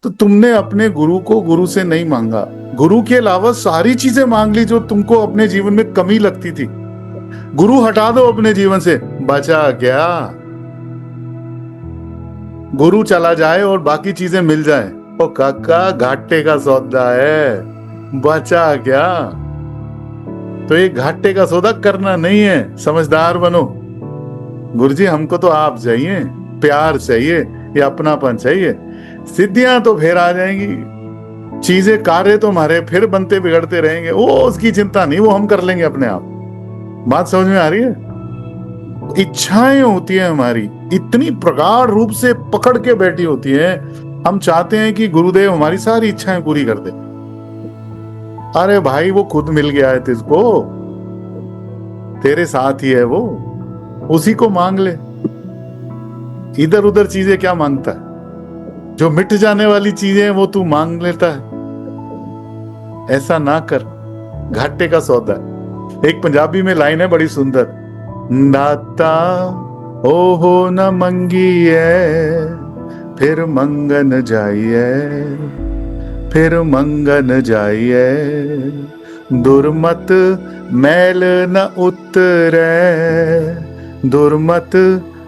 तो तुमने अपने गुरु को गुरु से नहीं मांगा, गुरु के अलावा सारी चीजें मांग ली जो तुमको अपने जीवन में कमी लगती थी। गुरु हटा दो अपने जीवन से, बचा क्या? गुरु चला जाए और बाकी चीजें मिल जाए, ओ काका घाटे का सौदा है, बचा क्या? तो ये घाटे का सौदा करना नहीं है, समझदार बनो। गुरुजी हमको तो आप चाहिए, प्यार चाहिए, ये अपनापन चाहिए। सिद्धियां तो फिर आ जाएंगी, चीजें कार्य तो हमारे फिर बनते बिगड़ते रहेंगे, वो उसकी चिंता नहीं, वो हम कर लेंगे अपने आप। बात समझ में आ रही है? इच्छाएं होती है हमारी, इतनी प्रगाढ़ रूप से पकड़ के बैठी होती है, हम चाहते हैं कि गुरुदेव हमारी सारी इच्छाएं पूरी कर दे। अरे भाई वो खुद मिल गया है तुझको, तेरे साथ ही है वो, उसी को मांग ले। इधर उधर चीजें क्या मांगता है? जो मिट जाने वाली चीजें हैं वो तू मांग लेता है। ऐसा ना कर, घाटे का सौदा है। एक पंजाबी में लाइन है बड़ी सुंदर, दाता ओहो न मंगिए फिर मंगन जाइए, फिर मंगन जाइए, दुर्मत मैल न उतरे, दुर्मत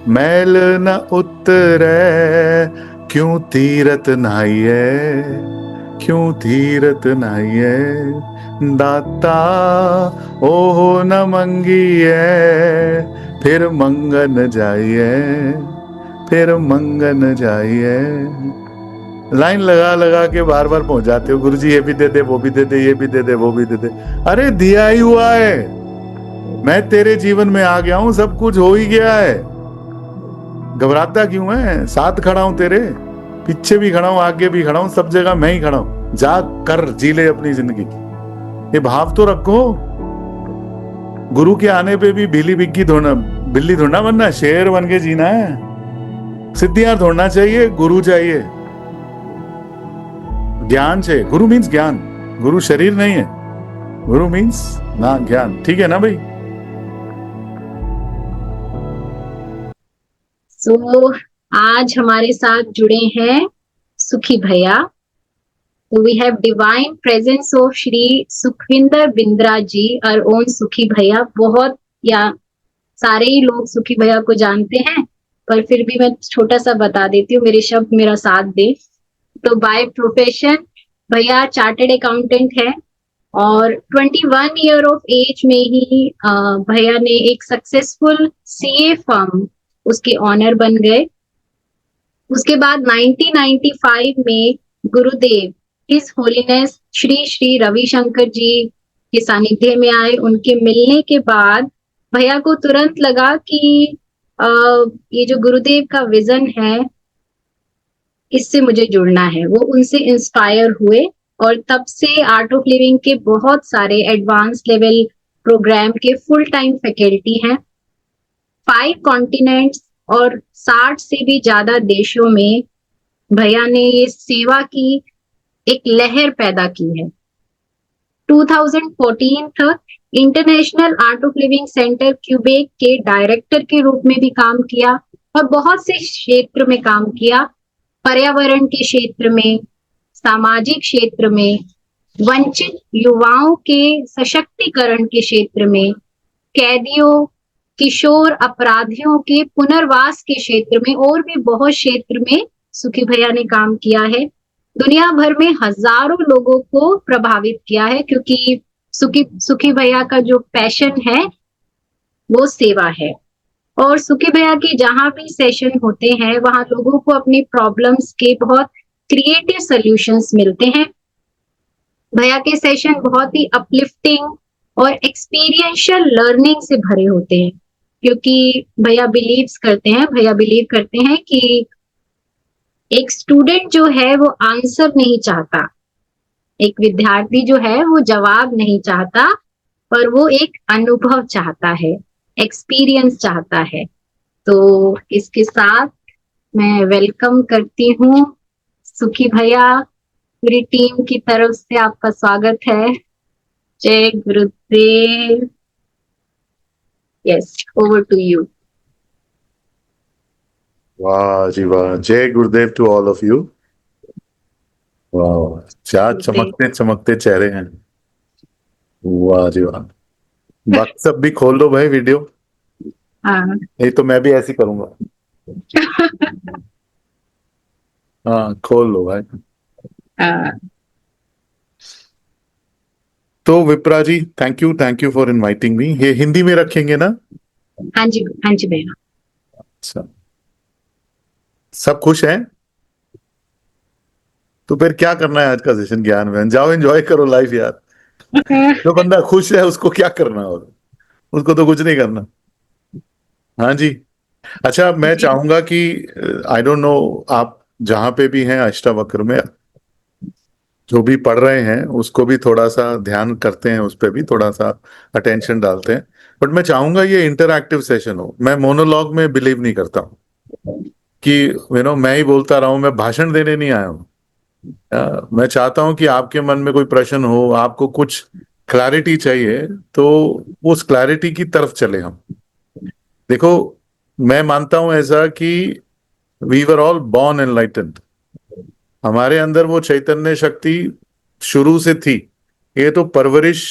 मैल न उतरे, क्यों तीरथ नहाइए, क्यों तीरथ नहाइए, दाता ओहो न मंगिए फिर मंगन जाइए, फिर मंगन जाइए। लाइन लगा लगा के बार बार पहुंच जाते हो, गुरुजी ये भी दे दे, वो भी दे दे, ये भी दे दे, वो भी दे दे। अरे दिया ही हुआ है, मैं तेरे जीवन में आ गया हूं, सब कुछ हो ही गया है, घबराता क्यों है? साथ खड़ा हूं तेरे, पीछे भी खड़ा हूं, आगे भी खड़ा हूं, सब जगह मैं ही खड़ा हूं। जा कर जी ले अपनी जिंदगी, ये भाव तो रखो। गुरु के आने पे भी बिल्ली बिग्गी थोड़ा, बिल्ली थोड़ा बनना, शेर बन के जीना है। सिद्धियां थोड़ना चाहिए, गुरु चाहिए, ज्ञान चाहिए। गुरु मीन्स ज्ञान, गुरु शरीर नहीं है, गुरु मीन्स ना ज्ञान। ठीक है ना भाई? आज हमारे साथ जुड़े हैं सुखी भैया। तो we have divine presence of Shri Sukhwinder Bindra ji, और ओन सुखी भैया। बहुत या सारे ही लोग सुखी भैया को जानते हैं, पर फिर भी मैं छोटा सा बता देती हूँ, मेरे शब्द मेरा साथ दे। तो बाय प्रोफेशन भैया चार्टेड अकाउंटेंट है, और 21 ईयर ऑफ एज में ही भैया ने एक सक्सेसफुल सीए फर्म उसके ऑनर बन गए। उसके बाद 1995 में गुरुदेव हिज होलीनेस श्री श्री रविशंकर जी के सानिध्य में आए। उनके मिलने के बाद भैया को तुरंत लगा कि ये जो गुरुदेव का विजन है, इससे मुझे जुड़ना है। वो उनसे इंस्पायर हुए, और तब से आर्ट ऑफ लिविंग के बहुत सारे एडवांस लेवल प्रोग्राम के फुल टाइम फैकल्टी हैं। 5 कॉन्टिनेंट्स और 60 से भी ज्यादा देशों में भैया ने ये सेवा की एक लहर पैदा की है। 2014 तक international art of living centre Quebec के डायरेक्टर के रूप में भी काम किया, और बहुत से क्षेत्र में काम किया। पर्यावरण के क्षेत्र में, सामाजिक क्षेत्र में, वंचित युवाओं के सशक्तिकरण के क्षेत्र में, कैदियों, किशोर अपराधियों के पुनर्वास के क्षेत्र में, और भी बहुत क्षेत्र में सुखी भैया ने काम किया है। दुनिया भर में हजारों लोगों को प्रभावित किया है, क्योंकि सुखी भैया का जो पैशन है वो सेवा है। और सुखी भैया के जहां भी सेशन होते हैं, वहां लोगों को अपनी प्रॉब्लम्स के बहुत क्रिएटिव सॉल्यूशंस मिलते हैं। भैया के सेशन बहुत ही अपलिफ्टिंग और एक्सपीरियंशियल लर्निंग से भरे होते हैं, क्योंकि भैया बिलीव करते हैं कि एक स्टूडेंट जो है वो आंसर नहीं चाहता, एक विद्यार्थी जो है वो जवाब नहीं चाहता, पर वो एक अनुभव चाहता है, एक्सपीरियंस चाहता है। तो इसके साथ मैं वेलकम करती हूँ सुखी भैया। पूरी टीम की तरफ से आपका स्वागत है। जय गुरुदेव। Yes, over to you. वाह जी वाह, जय गुरुदेव टू ऑल ऑफ यू। वाह, क्या चमकते चमकते चेहरे हैं। वाह जी वाह। बाकी सब भी खोल लो भाई वीडियो, हाँ। नहीं तो मैं भी ऐसे ही करूंगा। हाँ खोल लो भाई। हाँ। तो Vipra ji, thank you for inviting me. ये हिंदी में रखेंगे ना? हाँ जी भैया। अच्छा, सब खुश हैं? तो फिर क्या करना है आज का सेशन ज्ञान में? जाओ एंजॉय करो लाइफ यार। जो बंदा खुश है उसको क्या करना, और उसको तो कुछ नहीं करना। हाँ जी। अच्छा, मैं जी। चाहूंगा कि आई डोंट नो, आप जहां पे भी हैं अष्टावक्र में, जो भी पढ़ रहे हैं उसको भी थोड़ा सा ध्यान करते हैं, उस पर भी थोड़ा सा अटेंशन डालते हैं। बट मैं चाहूंगा ये इंटरैक्टिव सेशन हो। मैं मोनोलॉग में बिलीव नहीं करता हूँ कि मैं ही बोलता रहा हूं। मैं भाषण देने नहीं आया हूँ। मैं चाहता हूं कि आपके मन में कोई प्रश्न हो, आपको कुछ क्लैरिटी चाहिए, तो उस क्लैरिटी की तरफ चले हम। देखो, मैं मानता हूं ऐसा कि we were all born enlightened. हमारे अंदर वो चैतन्य शक्ति शुरू से थी। ये तो परवरिश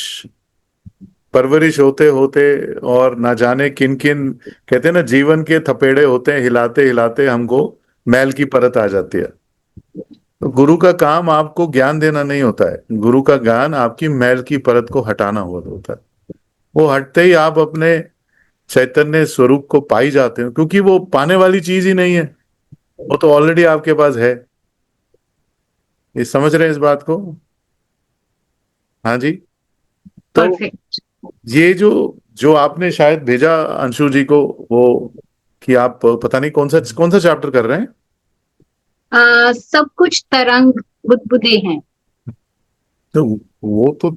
परवरिश होते होते, और ना जाने किन किन, कहते हैं ना, जीवन के थपेड़े होते हैं, हिलाते हिलाते हमको मैल की परत आ जाती है। तो गुरु का काम आपको ज्ञान देना नहीं होता है, गुरु का ज्ञान आपकी मैल की परत को हटाना हुआ होता है। वो हटते ही आप अपने चैतन्य स्वरूप को पाई जाते हो, क्योंकि वो पाने वाली चीज ही नहीं है, वो तो ऑलरेडी आपके पास है। ये समझ रहे हैं इस बात को? हाँ जी। तो परफेक्ट। ये जो जो आपने शायद भेजा अंशु जी को, वो कि आप पता नहीं कौन सा चैप्टर कर रहे हैं। सब कुछ तरंग बुदबुदे हैं। तो वो तो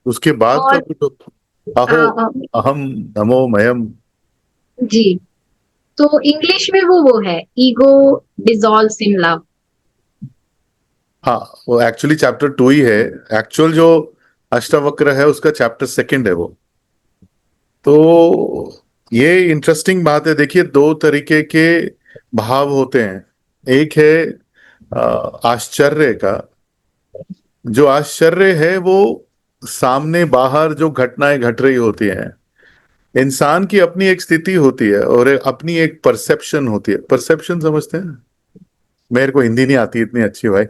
उसके बाद का और भी तो, अहो आ, अहम नमो मयम। जी, तो इंग्लिश में वो है, ईगो डिसॉल्व्स इन लव। हाँ, वो एक्चुअली चैप्टर 2 ही है। एक्चुअल जो अष्टावक्र है उसका चैप्टर 2 है वो। तो ये इंटरेस्टिंग बात है। देखिए, दो तरीके के भाव होते हैं। एक है आश्चर्य का। जो आश्चर्य है वो सामने बाहर जो घटनाएं घट रही होती हैं। इंसान की अपनी एक स्थिति होती है और अपनी एक परसेप्शन होती है। परसेप्शन समझते हैं? मेरे को हिंदी नहीं आती इतनी अच्छी भाई।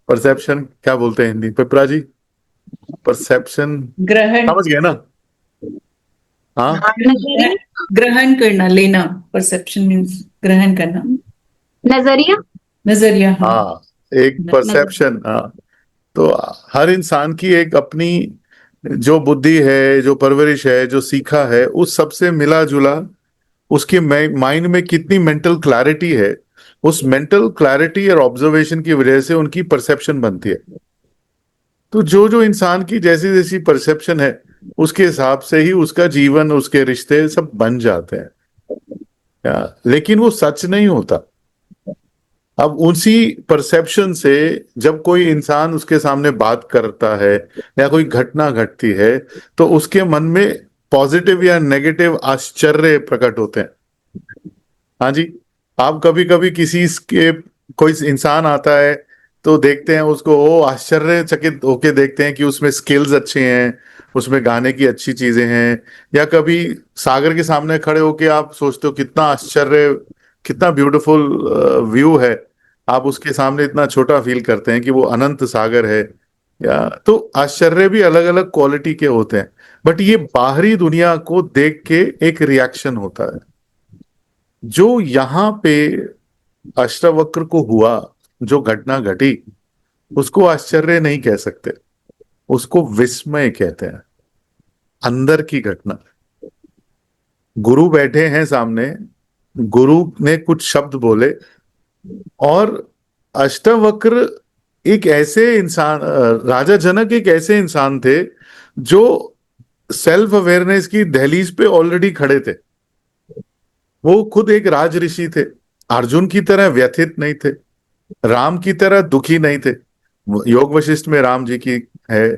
परसेप्शन क्या बोलते हैं हिंदी, पिपरा जी? परसेप्शन ग्रहण। समझ गए ना? हाँ। नजरिया। ग्रहण करना, लेना। परसेप्शन मीन्स ग्रहण करना। नजरिया। नजरिया, हाँ। हाँ, एक नजरिया। परसेप्शन। हाँ। तो हर इंसान की एक अपनी जो बुद्धि है, जो परवरिश है, जो सीखा है, उस सबसे मिला जुला उसके माइंड में कितनी मेंटल क्लैरिटी है, उस मेंटल क्लैरिटी और ऑब्जर्वेशन की वजह से उनकी परसेप्शन बनती है। तो जो जो इंसान की जैसी जैसी परसेप्शन है, उसके हिसाब से ही उसका जीवन, उसके रिश्ते सब बन जाते हैं। लेकिन वो सच नहीं होता। अब उसी परसेप्शन से जब कोई इंसान उसके सामने बात करता है या कोई घटना घटती है, तो उसके मन में पॉजिटिव या नेगेटिव आश्चर्य प्रकट होते हैं। हाँ जी। आप कभी कभी किसी के, कोई इंसान आता है तो देखते हैं उसको, ओ आश्चर्यचकित होके देखते हैं कि उसमें स्किल्स अच्छे हैं, उसमें गाने की अच्छी चीजें हैं। या कभी सागर के सामने खड़े होके आप सोचते हो कितना आश्चर्य, कितना ब्यूटीफुल व्यू है। आप उसके सामने इतना छोटा फील करते हैं कि वो अनंत सागर है। या तो आश्चर्य भी अलग अलग क्वालिटी के होते हैं। बट ये बाहरी दुनिया को देख के एक रिएक्शन होता है। जो यहाँ पे अष्टावक्र को हुआ, जो घटना घटी, उसको आश्चर्य नहीं कह सकते, उसको विस्मय कहते हैं। अंदर की घटना। गुरु बैठे हैं सामने, गुरु ने कुछ शब्द बोले, और अष्टावक्र एक ऐसे इंसान, राजा जनक एक ऐसे इंसान थे जो सेल्फ अवेयरनेस की दहलीज पे ऑलरेडी खड़े थे। वो खुद एक राज ऋषि थे। अर्जुन की तरह व्यथित नहीं थे, राम की तरह दुखी नहीं थे। योग वशिष्ठ में राम जी की है,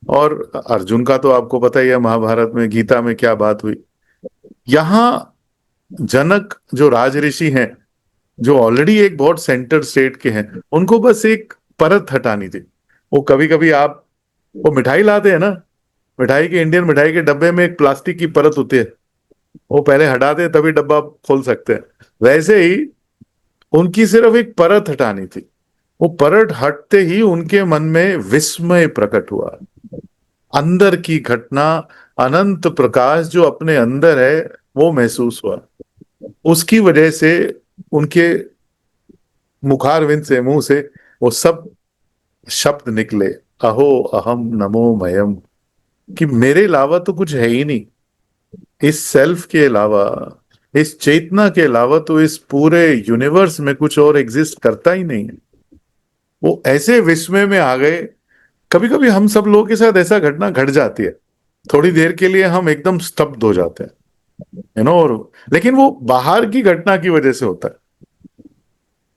और अर्जुन का तो आपको पता ही है, महाभारत में गीता में क्या बात हुई। यहां जनक जो राज ऋषि हैं, जो ऑलरेडी एक बहुत सेंटर स्टेट के हैं, उनको बस एक परत हटानी थी। वो कभी कभी आप वो मिठाई लाते हैं ना, मिठाई के इंडियन मिठाई के डब्बे में एक प्लास्टिक की परत होती है, वो पहले हटाते हैं तभी डब्बा आप खोल सकते हैं। वैसे ही उनकी सिर्फ एक परत हटानी थी। वो परत हटते ही उनके मन में विस्मय प्रकट हुआ। अंदर की घटना, अनंत प्रकाश जो अपने अंदर है वो महसूस हुआ। उसकी वजह से उनके मुखारविंद से, मुंह से वो सब शब्द निकले, अहो अहम नमो मयम, कि मेरे अलावा तो कुछ है ही नहीं। इस सेल्फ के अलावा, इस चेतना के अलावा तो इस पूरे यूनिवर्स में कुछ और एग्जिस्ट करता ही नहीं है। वो ऐसे विस्मय में आ गए। कभी कभी हम सब लोगों के साथ ऐसा घटना घट जाती है, थोड़ी देर के लिए हम एकदम स्तब्ध हो जाते हैं, और लेकिन वो बाहर की घटना की वजह से होता है।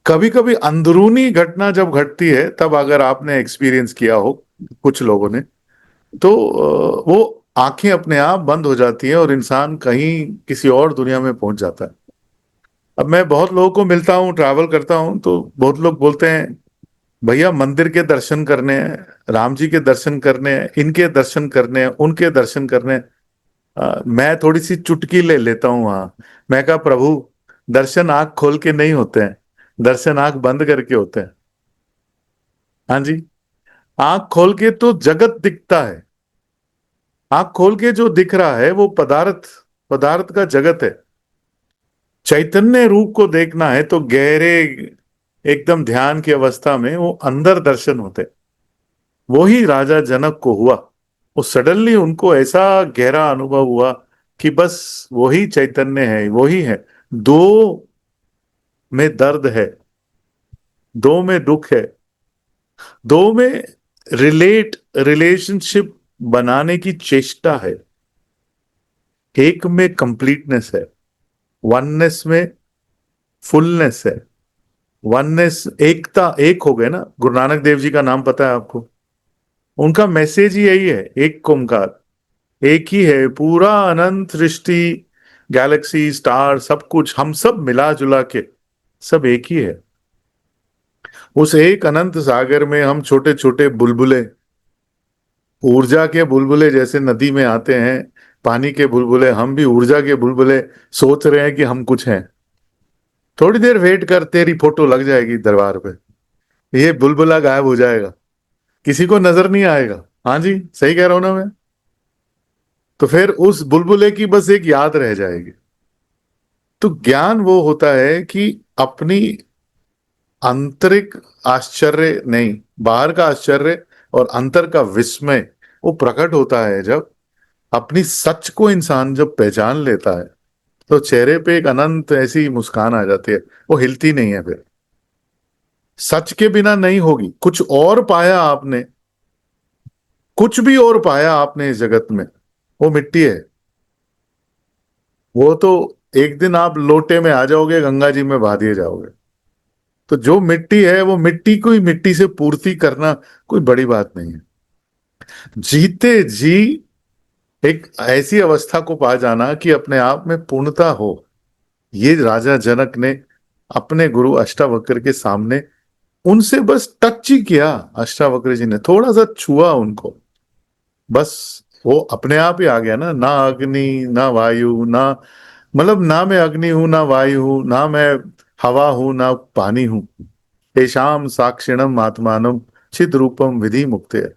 कभी कभी अंदरूनी घटना जब घटती है, तब अगर आपने एक्सपीरियंस किया हो कुछ लोगों ने, तो वो आंखें अपने आप बंद हो जाती हैं और इंसान कहीं किसी और दुनिया में पहुंच जाता है। अब मैं बहुत लोगों को मिलता हूँ, ट्रैवल करता हूँ, तो बहुत लोग बोलते हैं भैया मंदिर के दर्शन करने हैं, राम जी के दर्शन करने हैं, इनके दर्शन करने हैं, उनके दर्शन करने हैं। मैं थोड़ी सी चुटकी ले लेता हूँ वहां। मैं कहा प्रभु, दर्शन आंख खोल के नहीं होते हैं, दर्शन आंख बंद करके होते हैं। हाँ जी, आंख खोल के तो जगत दिखता है। आंख खोल के जो दिख रहा है वो पदार्थ, पदार्थ का जगत है। चैतन्य रूप को देखना है तो गहरे एकदम ध्यान की अवस्था में वो अंदर दर्शन होते। वो ही राजा जनक को हुआ। वो सडनली उनको ऐसा गहरा अनुभव हुआ कि बस वही चैतन्य है, वही है। दो में दर्द है, दो में दुख है, दो में रिलेशनशिप बनाने की चेष्टा है, एक में कंप्लीटनेस है, वननेस में फुलनेस है। वननेस, एकता, एक हो गए ना। गुरु नानक देव जी का नाम पता है आपको? उनका मैसेज ही यही है, एक ओंकार, एक ही है पूरा अनंत सृष्टि, गैलेक्सी, स्टार, सब कुछ हम सब मिला जुला के सब एक ही है। उस एक अनंत सागर में हम छोटे छोटे बुलबुले, ऊर्जा के बुलबुले जैसे नदी में आते हैं, पानी के बुलबुले, हम भी ऊर्जा के बुलबुले सोच रहे हैं कि हम कुछ हैं। थोड़ी देर वेट कर, तेरी फोटो लग जाएगी दरबार पे, ये बुलबुला गायब हो जाएगा, किसी को नजर नहीं आएगा। हाँ जी, सही कह रहा हूं ना मैं? तो फिर उस बुलबुले की बस एक याद रह जाएगी। तो ज्ञान वो होता है कि अपनी आंतरिक आश्चर्य नहीं, बाहर का आश्चर्य और अंतर का विस्मय वो प्रकट होता है जब अपनी सच को इंसान जब पहचान लेता है, तो चेहरे पे एक अनंत ऐसी मुस्कान आ जाती है, वो हिलती नहीं है फिर। सच के बिना नहीं होगी। कुछ और पाया आपने, कुछ भी और पाया आपने इस जगत में, वो मिट्टी है। वो तो एक दिन आप लोटे में आ जाओगे, गंगा जी में बहा दिए जाओगे। तो जो मिट्टी है वो मिट्टी को ही मिट्टी से पूर्ति करना कोई बड़ी बात नहीं है। जीते जी एक ऐसी अवस्था को पा जाना कि अपने आप में पूर्णता हो, ये राजा जनक ने अपने गुरु अष्टावक्र के सामने, उनसे बस टच ही किया। अष्टावक्र जी ने थोड़ा सा छुआ उनको, बस वो अपने आप ही आ गया ना। ना अग्नि ना वायु, ना मतलब ना मैं अग्नि हूं ना वायु हूं, ना मैं हवा हूं ना पानी हूं। तेषाम साक्षिणम आत्मानम चिद रूपम विधि मुक्ते।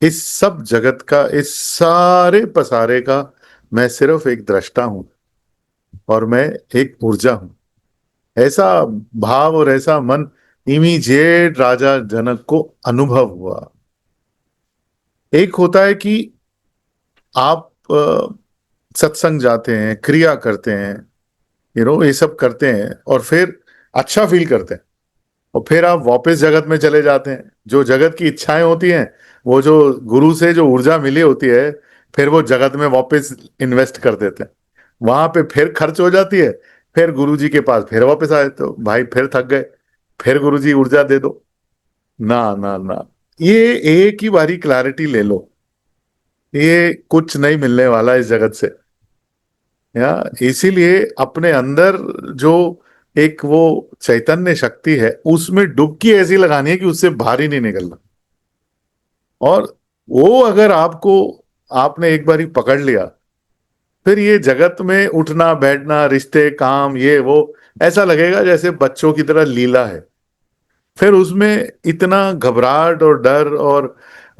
इस सब जगत का, इस सारे पसारे का मैं सिर्फ एक दृष्टा हूं और मैं एक ऊर्जा हूं। ऐसा भाव और ऐसा मन इमीडिएट राजा जनक को अनुभव हुआ। एक होता है कि आप सत्संग जाते हैं, क्रिया करते हैं, ये सब करते हैं और फिर अच्छा फील करते हैं, और फिर आप वापस जगत में चले जाते हैं। जो जगत की इच्छाएं होती हैं, वो जो गुरु से जो ऊर्जा मिली होती है, फिर वो जगत में वापस इन्वेस्ट कर देते हैं। वहां पे फिर खर्च हो जाती है, फिर गुरु जी के पास फिर वापस आए तो भाई फिर थक गए, फिर गुरु जी ऊर्जा दे दो। ना ना ना, ये एक ही बारी क्लैरिटी ले लो, ये कुछ नहीं मिलने वाला इस जगत से। या इसीलिए अपने अंदर जो एक वो चैतन्य शक्ति है, उसमें डुबकी ऐसी लगानी है कि उससे बाहर ही नहीं निकलना। और वो अगर आपको, आपने एक बार ही पकड़ लिया, फिर ये जगत में उठना बैठना, रिश्ते, काम, ये वो, ऐसा लगेगा जैसे बच्चों की तरह लीला है। फिर उसमें इतना घबराहट और डर और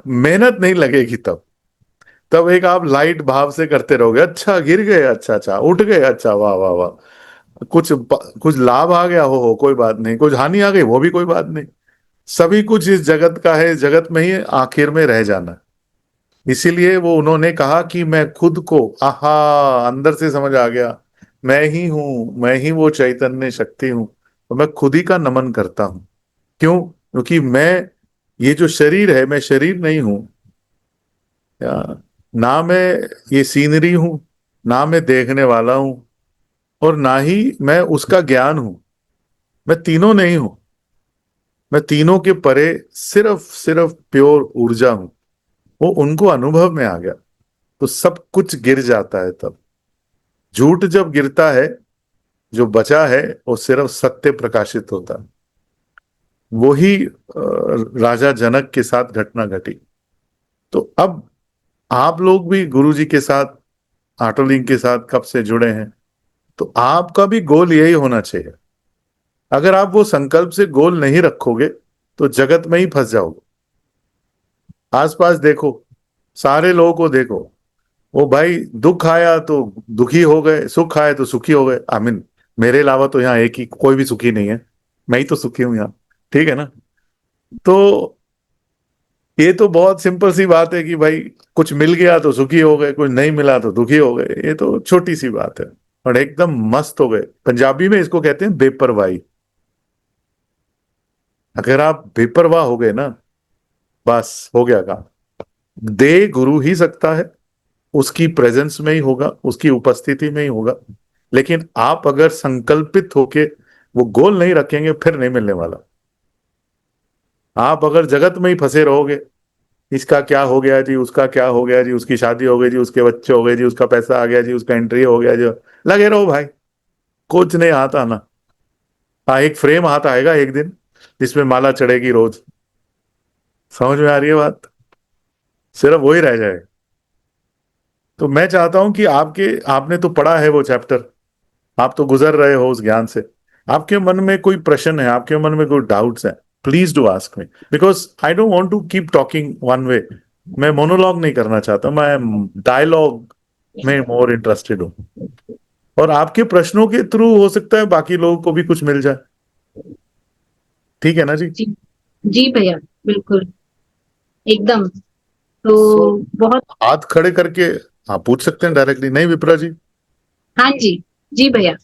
मेहनत नहीं लगेगी। तब एक आप लाइट भाव से करते रहोगे, अच्छा गिर गए, अच्छा अच्छा उठ गए, अच्छा वाह वाह वाह, कुछ लाभ आ गया, हो कोई बात नहीं, कुछ हानि आ गई, वो भी कोई बात नहीं। सभी कुछ इस जगत का है, जगत में ही आखिर में रह जाना। इसीलिए वो उन्होंने कहा कि मैं खुद को, आहा, अंदर से समझ आ गया, मैं ही हूं, मैं ही वो चैतन्य शक्ति हूं, तो मैं खुद ही का नमन करता हूं। क्यों? क्योंकि मैं, ये जो शरीर है, मैं शरीर नहीं हूं, या ना मैं ये सीनरी हूं, ना मैं देखने वाला हूं, और ना ही मैं उसका ज्ञान हूं। मैं तीनों नहीं हूं, मैं तीनों के परे सिर्फ सिर्फ प्योर ऊर्जा हूं। वो उनको अनुभव में आ गया, तो सब कुछ गिर जाता है। तब झूठ जब गिरता है, जो बचा है वो सिर्फ सत्य प्रकाशित होता है। वही राजा जनक के साथ घटना घटी। तो अब आप लोग भी गुरु जी के साथ, ऑटोलिंक के साथ कब से जुड़े हैं, तो आपका भी गोल यही होना चाहिए। अगर आप वो संकल्प से गोल नहीं रखोगे तो जगत में ही फंस जाओगे। आसपास देखो, सारे लोगों को देखो, वो भाई दुख आया तो दुखी हो गए, सुख आए तो सुखी हो गए। आमीन, मेरे अलावा तो यहाँ एक ही, कोई भी सुखी नहीं है, मैं ही तो सुखी हूं यहाँ। ठीक है ना? तो ये तो बहुत सिंपल सी बात है कि भाई कुछ मिल गया तो सुखी हो गए, कुछ नहीं मिला तो दुखी हो गए। ये तो छोटी सी बात है, और एकदम मस्त हो गए। पंजाबी में इसको कहते हैं बेपरवाही। अगर आप बेपरवाह हो गए ना, बस हो गया काम। दे गुरु ही सकता है, उसकी प्रेजेंस में ही होगा, उसकी उपस्थिति में ही होगा। लेकिन आप अगर संकल्पित होके वो गोल नहीं रखेंगे, फिर नहीं मिलने वाला। आप अगर जगत में ही फंसे रहोगे, इसका क्या हो गया जी, उसका क्या हो गया जी, उसकी शादी हो गई जी, उसके बच्चे हो गए जी, उसका पैसा आ गया जी, उसका एंट्री हो गया जी, लगे रहो भाई, कुछ नहीं हाथ आना। हाँ, एक फ्रेम हाथ आएगा एक दिन, जिसमें माला चढ़ेगी रोज। समझ में आ रही है बात? सिर्फ वही रह जाए। तो मैं चाहता हूं कि आपने तो पढ़ा है वो चैप्टर, आप तो गुजर रहे हो उस ज्ञान से। आपके मन में कोई प्रश्न है, आपके मन में कोई डाउट्स है, please do ask me, because I don't want to keep talking one way. मैं मोनोलॉग नहीं करना चाहता, मैं डायलॉग में मोर इंटरेस्टेड हूँ। और आपके प्रश्नों के थ्रू हो सकता है बाकी लोगों को भी कुछ मिल जाए। ठीक है ना जी? जी जी भैया, बिल्कुल, एकदम। तो So, बहुत, हाथ खड़े करके आप पूछ सकते हैं डायरेक्टली, नहीं विप्रा जी? हाँ जी, जी भैया।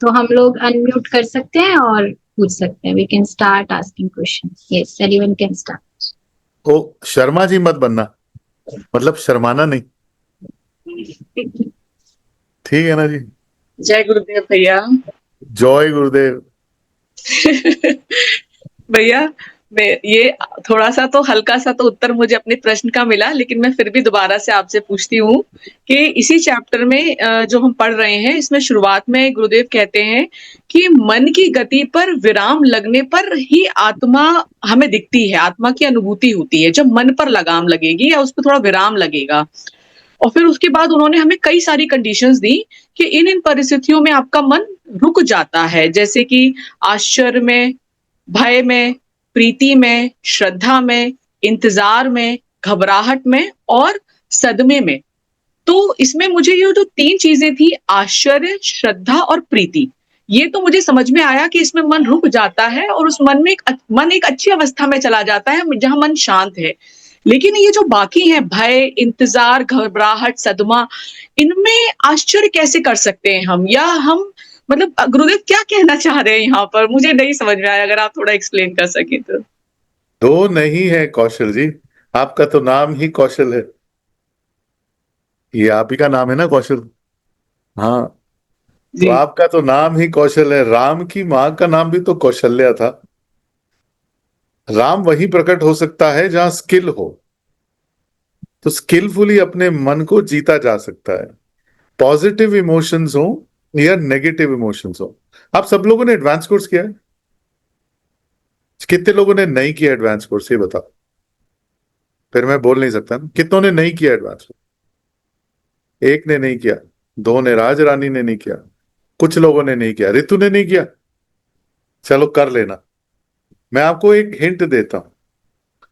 तो हम लोग अनम्यूट कर सकते हैं और पूछ सकते हैं। We can start asking question. Yes, anyone can start. ओ, शर्मा जी मत बनना, मतलब शर्माना नहीं। ठीक है ना जी? जय गुरुदेव भैया। जय गुरुदेव। भैया, मैं ये थोड़ा सा तो हल्का सा तो उत्तर मुझे अपने प्रश्न का मिला, लेकिन मैं फिर भी दोबारा से आपसे पूछती हूँ कि इसी चैप्टर में जो हम पढ़ रहे हैं, इसमें शुरुआत में गुरुदेव कहते हैं कि मन की गति पर विराम लगने पर ही आत्मा हमें दिखती है, आत्मा की अनुभूति होती है। जब मन पर लगाम लगेगी या उस पर थोड़ा विराम लगेगा, और फिर उसके बाद उन्होंने हमें कई सारी कंडीशंस दी कि इन परिस्थितियों में आपका मन रुक जाता है, जैसे कि आश्चर्य में, भय में, प्रीति में, श्रद्धा में, इंतजार में, घबराहट में और सदमे में। तो इसमें मुझे ये जो 3 चीजें थी, आश्चर्य, श्रद्धा और प्रीति, ये तो मुझे समझ में आया कि इसमें मन रुक जाता है और उस मन में मन एक अच्छी अवस्था में चला जाता है जहां मन शांत है। लेकिन ये जो बाकी हैं, भय, इंतजार, घबराहट, सदमा, इनमें आश्चर्य कैसे कर सकते हैं हम, या हम मतलब गुरुदेव क्या कहना चाह रहे हैं यहाँ पर? मुझे नहीं समझ में आया, अगर आप थोड़ा एक्सप्लेन कर सके तो। दो नहीं है कौशल जी, आपका तो नाम ही कौशल है। ये आप ही का नाम है ना कौशल? हाँ, तो जी। आपका तो नाम ही कौशल है। राम की माँ का नाम भी तो कौशल्या था। राम वही प्रकट हो सकता है जहां स्किल हो। तो स्किलफुली अपने मन को जीता जा सकता है, पॉजिटिव इमोशंस हो या नेगेटिव इमोशंस हो। आप सब लोगों ने एडवांस कोर्स किया है? कितने लोगों ने नहीं किया एडवांस कोर्स, ये बताओ। फिर मैं बोल नहीं सकता ना, कितनों ने नहीं किया एडवांस कोर्स? एक ने नहीं किया, दो ने, राज रानी ने नहीं किया, कुछ लोगों ने नहीं किया, ऋतु ने नहीं किया। चलो कर लेना। मैं आपको एक हिंट देता हूं।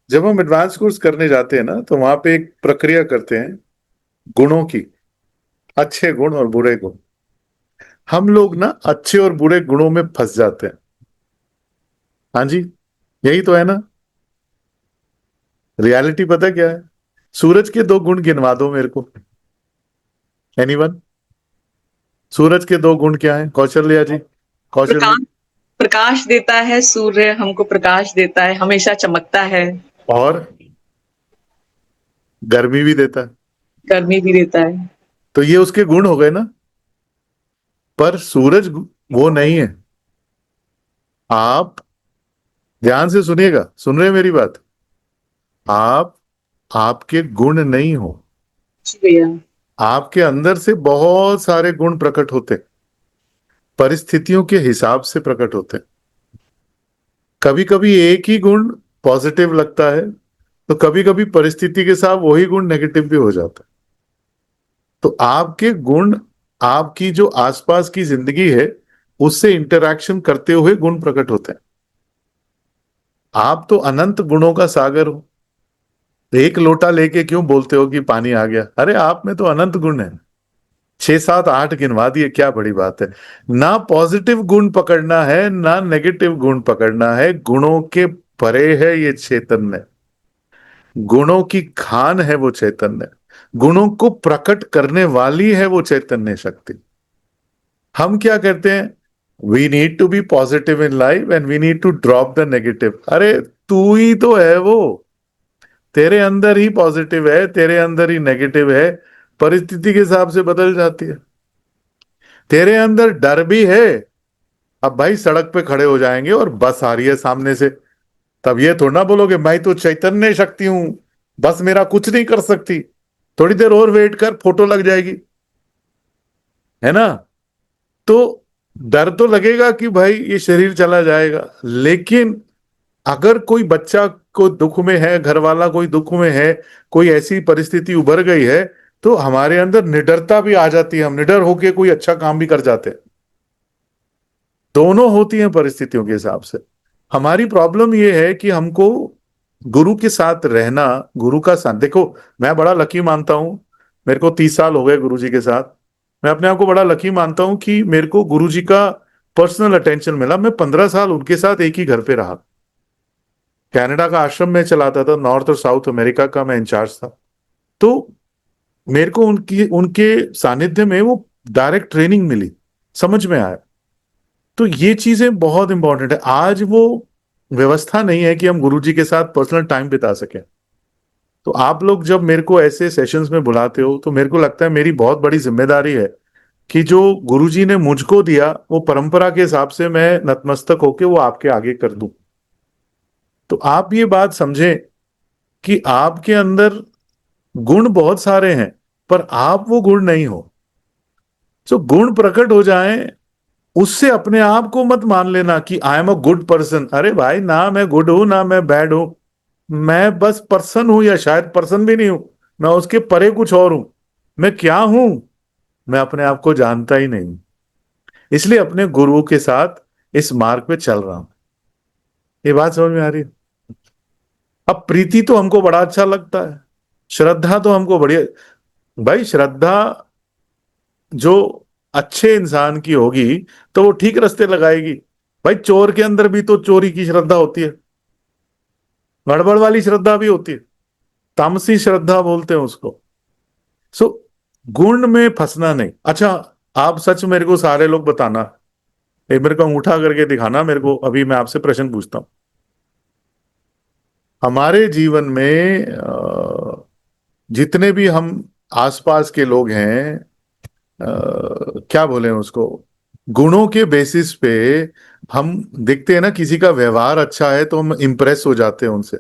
जब हम एडवांस कोर्स करने जाते हैं ना, तो वहां पे एक प्रक्रिया करते हैं गुणों की, अच्छे गुण और बुरे गुण। हम लोग ना अच्छे और बुरे गुणों में फंस जाते हैं। हाँ जी, यही तो है ना। रियलिटी पता क्या है? सूरज के दो गुण गिनवा दो मेरे को, एनीवन। सूरज के दो गुण क्या है, कौशल्या जी? कौशल्या। प्रकाश प्रकाश देता है, सूर्य हमको प्रकाश देता है, हमेशा चमकता है, और गर्मी भी देता है। गर्मी भी देता है। तो ये उसके गुण हो गए ना। पर सूरज वो नहीं है। आप ध्यान से सुनिएगा, सुन रहे हैं मेरी बात? आप आपके गुण नहीं हो। जी भैया। आपके अंदर से बहुत सारे गुण प्रकट होते, परिस्थितियों के हिसाब से प्रकट होते। कभी कभी एक ही गुण पॉजिटिव लगता है, तो कभी कभी परिस्थिति के साथ वही गुण नेगेटिव भी हो जाता है। तो आपके गुण, आपकी जो आसपास की जिंदगी है, उससे इंटरैक्शन करते हुए गुण प्रकट होते हैं। आप तो अनंत गुणों का सागर हो। एक लोटा लेके क्यों बोलते हो कि पानी आ गया? अरे आप में तो अनंत गुण है। 6 7 8 गिनवा दिए, क्या बड़ी बात है। ना पॉजिटिव गुण पकड़ना है, ना नेगेटिव गुण पकड़ना है। गुणों के परे है ये चैतन्य। गुणों की खान है वो चैतन्य। गुणों को प्रकट करने वाली है वो चैतन्य शक्ति। हम क्या करते हैं? We need to be positive in life and we need to drop the negative. अरे तू ही तो है वो। तेरे अंदर ही पॉजिटिव है, तेरे अंदर ही नेगेटिव है। परिस्थिति के हिसाब से बदल जाती है। तेरे अंदर डर भी है। अब भाई सड़क पे खड़े हो जाएंगे और बस आ रही है सामने से, तब ये थोड़ा ना बोलोगे मैं तो चैतन्य शक्ति हूं, बस मेरा कुछ नहीं कर सकती। थोड़ी देर और वेट कर, फोटो लग जाएगी, है ना? तो डर तो लगेगा कि भाई ये शरीर चला जाएगा। लेकिन अगर कोई बच्चा को दुख में है, घर वाला कोई दुख में है, कोई ऐसी परिस्थिति उभर गई है, तो हमारे अंदर निडरता भी आ जाती है। हम निडर होके कोई अच्छा काम भी कर जाते हैं। दोनों होती हैं परिस्थितियों के हिसाब से। हमारी प्रॉब्लम यह है कि हमको गुरु के साथ रहना, गुरु का साथ, देखो मैं बड़ा लकी मानता हूं। मेरे को 30 साल हो गए गुरु जी के साथ। मैं अपने आप को बड़ा लकी मानता हूं कि मेरे को गुरु जी का पर्सनल अटेंशन मिला। मैं 15 साल उनके साथ एक ही घर पे रहा। कनाडा का आश्रम में चलाता था, नॉर्थ और साउथ अमेरिका का मैं इंचार्ज था। तो मेरे को उनकी उनके सानिध्य में वो डायरेक्ट ट्रेनिंग मिली, समझ में आया। तो ये चीजें बहुत इंपॉर्टेंट है। आज वो व्यवस्था नहीं है कि हम गुरुजी के साथ पर्सनल टाइम बिता सकें। तो आप लोग जब मेरे को ऐसे सेशंस में बुलाते हो, तो मेरे को लगता है मेरी बहुत बड़ी जिम्मेदारी है कि जो गुरुजी ने मुझको दिया, वो परंपरा के हिसाब से मैं नतमस्तक होके वो आपके आगे कर दूं। तो आप ये बात समझें कि आपके अंदर गुण बहुत सारे हैं, पर आप वो गुण नहीं हो। जो गुण प्रकट हो जाएं, उससे अपने आप को मत मान लेना कि I am a good person. अरे भाई, ना मैं गुड हूं ना मैं बैड हूं। मैं बस पर्सन हूं, या शायद पर्सन भी नहीं हूं। मैं उसके परे कुछ और हूं। मैं क्या हूं, मैं अपने आप को जानता ही नहीं। इसलिए अपने गुरुओं के साथ इस मार्ग पे चल रहा हूं। ये बात समझ में आ रही है? अब प्रीति तो हमको बड़ा अच्छा लगता है, श्रद्धा तो हमको बढ़िया। भाई श्रद्धा जो अच्छे इंसान की होगी, तो वो ठीक रास्ते लगाएगी। भाई चोर के अंदर भी तो चोरी की श्रद्धा होती है, गड़बड़ वाली श्रद्धा भी होती है, तामसी श्रद्धा बोलते हैं उसको। सो गुण में फंसना नहीं। अच्छा, आप सच मेरे को सारे लोग बताना, एक मेरे को अंगूठा करके दिखाना मेरे को। अभी मैं आपसे प्रश्न पूछता हूं। हमारे जीवन में जितने भी हम आसपास के लोग हैं, क्या बोले उसको, गुणों के बेसिस पे हम देखते हैं ना। किसी का व्यवहार अच्छा है तो हम इंप्रेस हो जाते हैं उनसे,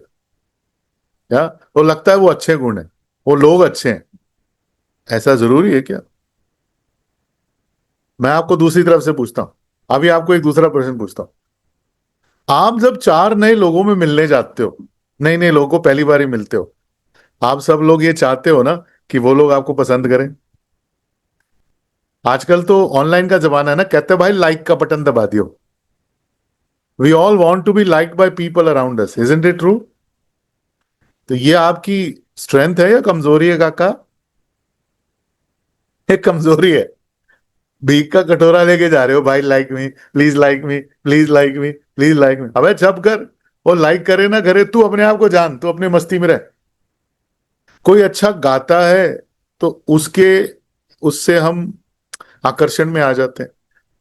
या वो लगता है वो अच्छे गुण है, वो लोग अच्छे हैं। ऐसा जरूरी है क्या? मैं आपको दूसरी तरफ से पूछता हूं, अभी आपको एक दूसरा प्रश्न पूछता हूं। आप जब 4 नए लोगों में मिलने जाते हो, नए नए लोगों को पहली बार ही मिलते हो, आप सब लोग ये चाहते हो ना कि वो लोग आपको पसंद करें। आजकल तो ऑनलाइन का जमाना है ना, कहते हैं भाई लाइक का बटन दबा दियो। We all want to be liked by people around us, isn't it true? तो ये आपकी स्ट्रेंथ है या कमजोरी है काका? एक कमजोरी है। भीख का कटोरा लेके जा रहे हो, भाई like me please, like me please, like me please, like me. अबे जब कर, वो लाइक करे ना करे, तू अपने आप को जान, तू अपनी मस्ती में रह। कोई अच्छा गाता है तो उसके उससे हम आकर्षण में आ जाते हैं।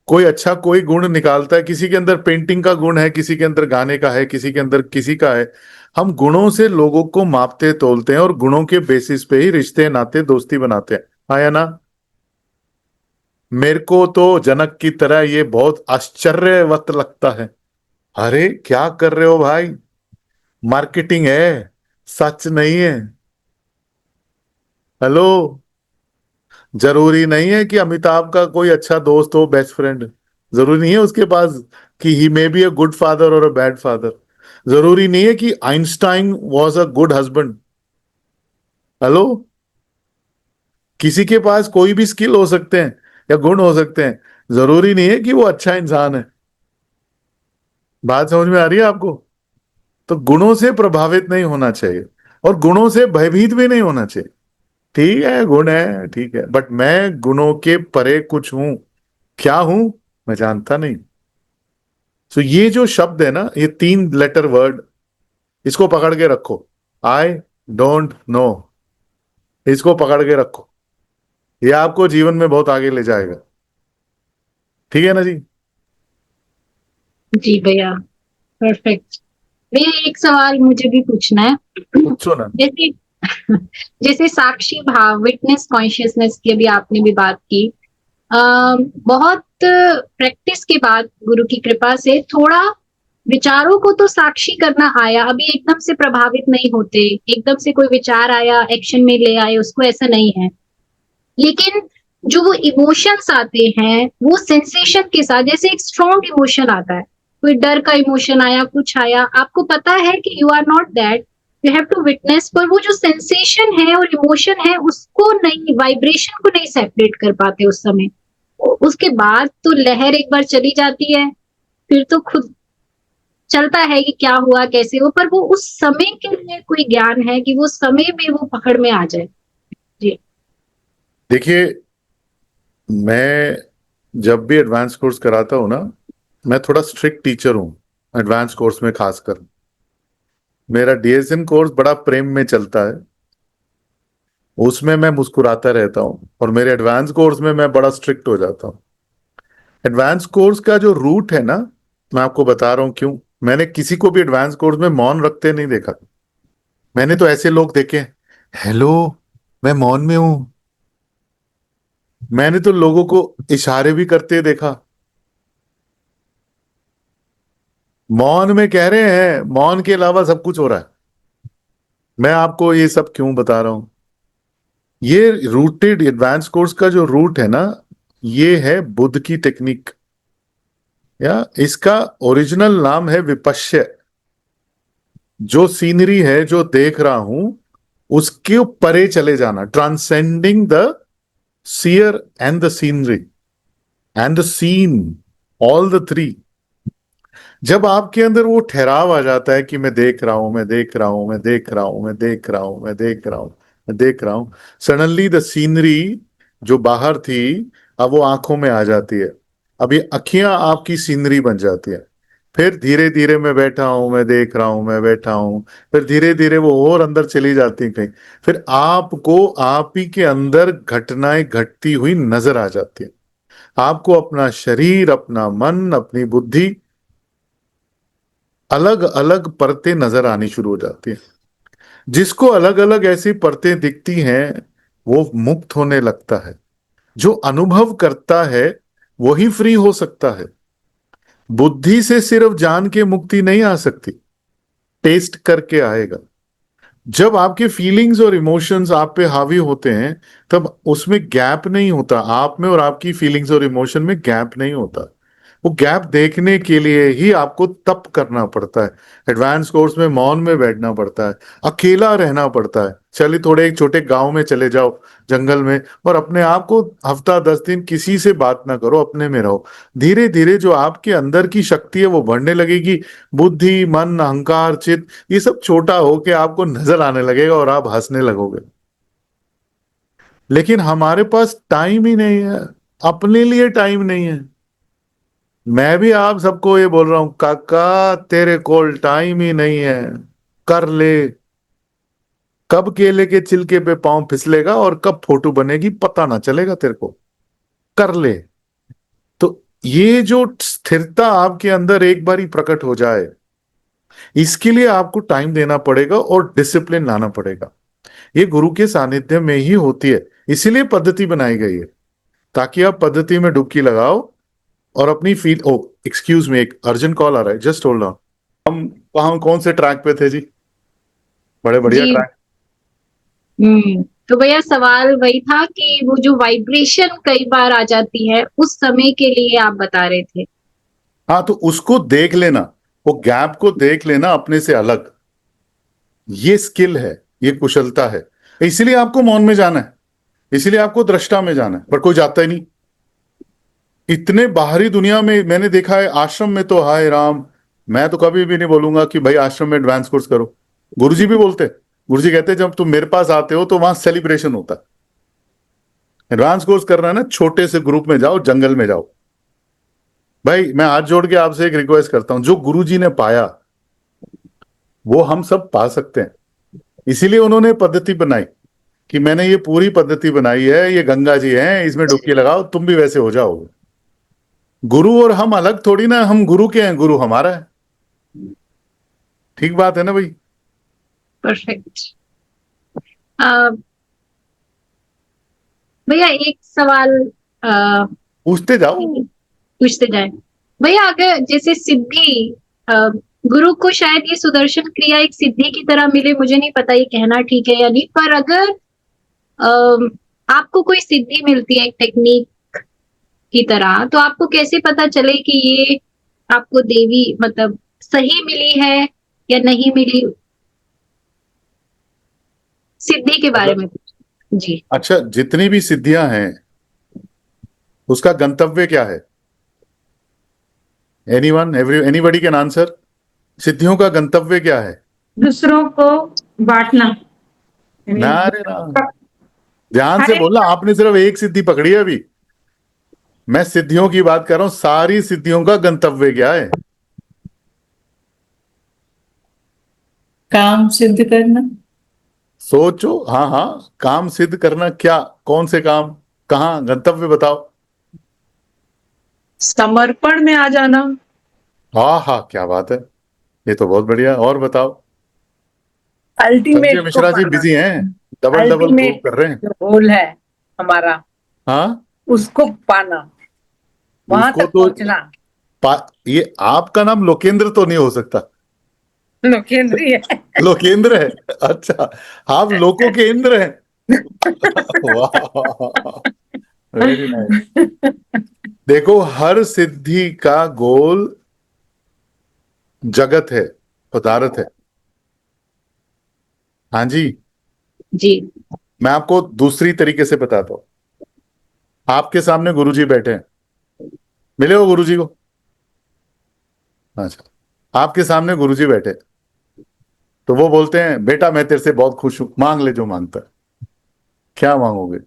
कोई अच्छा कोई गुण निकालता है, किसी के अंदर पेंटिंग का गुण है, किसी के अंदर गाने का है, किसी के अंदर किसी का है। हम गुणों से लोगों को मापते तोलते हैं और गुणों के बेसिस पे ही रिश्ते नाते दोस्ती बनाते हैं, हाँ या ना? मेरे को तो जनक की तरह ये बहुत आश्चर्यवत लगता है। अरे क्या कर रहे हो भाई, मार्केटिंग है, सच नहीं है। हेलो, जरूरी नहीं है कि अमिताभ का कोई अच्छा दोस्त हो, बेस्ट फ्रेंड। जरूरी नहीं है उसके पास कि he may be a good father और अ बैड फादर। जरूरी नहीं है कि Einstein was a good husband. Hello, किसी के पास कोई भी स्किल हो सकते हैं या गुण हो सकते हैं, जरूरी नहीं है कि वो अच्छा इंसान है। बात समझ में आ रही है आपको? तो गुणों से प्रभावित नहीं होना चाहिए और गुणों से भयभीत भी नहीं होना चाहिए। ठीक है, गुण है, ठीक है, बट मैं गुणों के परे कुछ हूं। क्या हूं मैं जानता नहीं। सो ये जो शब्द है ना, ये 3 लेटर वर्ड, इसको पकड़ के रखो। आई डोंट नो, इसको पकड़ के रखो। ये आपको जीवन में बहुत आगे ले जाएगा। ठीक है ना जी? जी भैया, परफेक्ट। भैया एक सवाल मुझे भी पूछना है। पूछो ना। जैसे जैसे साक्षी भाव, विटनेस कॉन्शियसनेस की अभी आपने भी बात की। बहुत प्रैक्टिस के बाद गुरु की कृपा से थोड़ा विचारों को तो साक्षी करना आया। अभी एकदम से प्रभावित नहीं होते, एकदम से कोई विचार आया एक्शन में ले आए उसको, ऐसा नहीं है। लेकिन जो वो इमोशंस आते हैं वो सेंसेशन के साथ, जैसे एक स्ट्रॉन्ग इमोशन आता है, कोई डर का इमोशन आया, कुछ आया, आपको पता है कि you are not that, you have to witness, पर वो जो सेंसेशन है और इमोशन है उसको नहीं, वाइब्रेशन को नहीं सेपरेट कर पाते उस समय। उसके बाद तो लहर एक बार चली जाती है, फिर तो खुद चलता है कि क्या हुआ कैसे हो, पर वो उस समय के लिए कोई ज्ञान है कि वो समय में वो पकड़ में आ जाए। जी। देखिए, मैं जब भी एडवांस कोर्स कराता हूं ना, मैं थोड़ा स्ट्रिक्ट टीचर हूं। एडवांस कोर्स में खासकर मेरा डीएसएन कोर्स बड़ा प्रेम में चलता है, उसमें मैं मुस्कुराता रहता हूं, और मेरे एडवांस कोर्स में मैं बड़ा स्ट्रिक्ट हो जाता हूं। एडवांस कोर्स का जो रूट है ना, मैं आपको बता रहा हूं क्यों। मैंने किसी को भी एडवांस कोर्स में मौन रखते नहीं देखा। मैंने तो ऐसे लोग देखे, हेलो मैं मौन में हूं। मैंने तो लोगों को इशारे भी करते देखा। मौन में कह रहे हैं, मौन के अलावा सब कुछ हो रहा है। मैं आपको ये सब क्यों बता रहा हूं? ये रूटेड एडवांस कोर्स का जो रूट है ना, ये है बुद्ध की टेक्निक, या इसका ओरिजिनल नाम है विपश्य। जो सीनरी है जो देख रहा हूं उसके परे चले जाना, transcending the seer and the scenery and the scene, all the three. जब आपके अंदर वो ठहराव आ जाता है कि मैं देख रहा हूं, मैं देख रहा हूं, मैं देख रहा हूं, मैं देख रहा हूं, मैं देख रहा हूं, मैं देख रहा हूं, सडनली द सीनरी जो बाहर थी अब वो आंखों में आ जाती है। अब ये अखियां आपकी सीनरी बन जाती है। फिर धीरे धीरे मैं बैठा हूं, मैं देख रहा हूं, मैं बैठा हूं, फिर धीरे धीरे वो और अंदर चली जाती है कहीं। फिर आपको आप ही के अंदर घटनाएं घटती हुई नजर आ जाती है। आपको अपना शरीर, अपना मन, अपनी बुद्धि, अलग अलग परतें नजर आनी शुरू हो जाती है। जिसको अलग अलग ऐसी परतें दिखती हैं वो मुक्त होने लगता है। जो अनुभव करता है वही फ्री हो सकता है। बुद्धि से सिर्फ जान के मुक्ति नहीं आ सकती, टेस्ट करके आएगा। जब आपके फीलिंग्स और इमोशंस आप पे हावी होते हैं तब उसमें गैप नहीं होता, आप में और आपकी फीलिंग्स और इमोशन में गैप नहीं होता। वो गैप देखने के लिए ही आपको तप करना पड़ता है। एडवांस कोर्स में मौन में बैठना पड़ता है, अकेला रहना पड़ता है। चलिए थोड़े एक छोटे गांव में चले जाओ, जंगल में, और अपने आप को हफ्ता 10 दिन किसी से बात ना करो, अपने में रहो। धीरे धीरे जो आपके अंदर की शक्ति है वो बढ़ने लगेगी। बुद्धि, मन, अहंकार, चित्त, ये सब छोटा होके आपको नजर आने लगेगा और आप हंसने लगोगे। लेकिन हमारे पास टाइम ही नहीं है, अपने लिए टाइम नहीं है। मैं भी आप सबको ये बोल रहा हूं, काका तेरे कोल टाइम ही नहीं है, कर ले। कब केले के छिलके पे पांव फिसलेगा और कब फोटो बनेगी पता ना चलेगा तेरे को, कर ले। तो ये जो स्थिरता आपके अंदर एक बार ही प्रकट हो जाए, इसके लिए आपको टाइम देना पड़ेगा और डिसिप्लिन लाना पड़ेगा। ये गुरु के सानिध्य में ही होती है, इसीलिए पद्धति बनाई गई है, ताकि आप पद्धति में डुबकी लगाओ और अपनी फील। ओ एक्सक्यूज मी, एक अर्जेंट कॉल आ रहा है, जस्ट होल्ड ऑन। हम कौन से ट्रैक पे थे जी? बड़े बढ़िया जी। ट्रैक। तो भैया सवाल वही था कि वो जो वाइब्रेशन कई बार आ जाती है उस समय के लिए आप बता रहे थे। हाँ, तो उसको देख लेना, वो गैप को देख लेना अपने से अलग। ये स्किल है, ये कुशलता है। इसलिए आपको मौन में जाना है, इसलिए आपको दृष्टा में जाना है, पर कोई जाता ही नहीं। इतने बाहरी दुनिया में मैंने देखा है, आश्रम में तो हाय राम, मैं तो कभी भी नहीं बोलूंगा कि भाई आश्रम में एडवांस कोर्स करो। गुरुजी भी बोलते, गुरुजी कहते जब तुम मेरे पास आते हो तो वहां सेलिब्रेशन होता है। एडवांस कोर्स करना है ना, छोटे से ग्रुप में जाओ, जंगल में जाओ। भाई मैं हाथ जोड़ के आपसे एक रिक्वेस्ट करता हूं, जो गुरुजी ने पाया वो हम सब पा सकते हैं। इसीलिए उन्होंने पद्धति बनाई कि मैंने ये पूरी पद्धति बनाई है, ये गंगा जी हैं, इसमें डुबकी लगाओ, तुम भी वैसे हो जाओगे। गुरु और हम अलग थोड़ी ना, हम गुरु के हैं, गुरु हमारा है। ठीक बात है ना भाई? परफेक्ट। भैया एक सवाल पूछते जाओ। पूछते जाए भैया, अगर जैसे सिद्धि, गुरु को शायद ये सुदर्शन क्रिया एक सिद्धि की तरह मिले, मुझे नहीं पता ये कहना ठीक है या नहीं, पर अगर आपको कोई सिद्धि मिलती है एक टेक्निक की तरह, तो आपको कैसे पता चले कि ये आपको देवी मतलब सही मिली है या नहीं मिली? सिद्धि के बारे में जी। अच्छा, जितनी भी सिद्धियां हैं उसका गंतव्य क्या है? Anybody can answer. सिद्धियों का गंतव्य क्या है? दूसरों को बांटना। नारे राम, ध्यान से बोलना। आपने सिर्फ एक सिद्धि पकड़ी है अभी, मैं सिद्धियों की बात कर रहा हूं। सारी सिद्धियों का गंतव्य क्या है? काम सिद्ध करना। सोचो। हाँ हाँ, काम सिद्ध करना। क्या, कौन से काम, कहाँ, गंतव्य बताओ। समर्पण में आ जाना। हाँ हाँ, क्या बात है, ये तो बहुत बढ़िया। और बताओ। संजय अल्टीमेट मिश्रा जी बिजी हैं, डबल डबल प्रूव अल्टीमेट कर रहे हैं। जो गोल है हमारा, हाँ, उसको पाना, वहां उसको तक तो पहुंचना। ये आपका नाम लोकेंद्र तो नहीं हो सकता? लोकेंद्री है। लोकेंद्र है? अच्छा, आप लोकों के इंद्र हैं। वाह, वेरी नाइस। देखो, हर सिद्धि का गोल जगत है, पदार्थ है। हाँ जी। जी। मैं आपको दूसरी तरीके से बताता हूं। आपके सामने गुरुजी बैठे हैं, मिले हो गुरुजी को? अच्छा, आपके सामने गुरुजी बैठे, तो वो बोलते हैं बेटा मैं तेरे से बहुत खुश हूं, मांग ले जो मांगता है। क्या मांगोगे?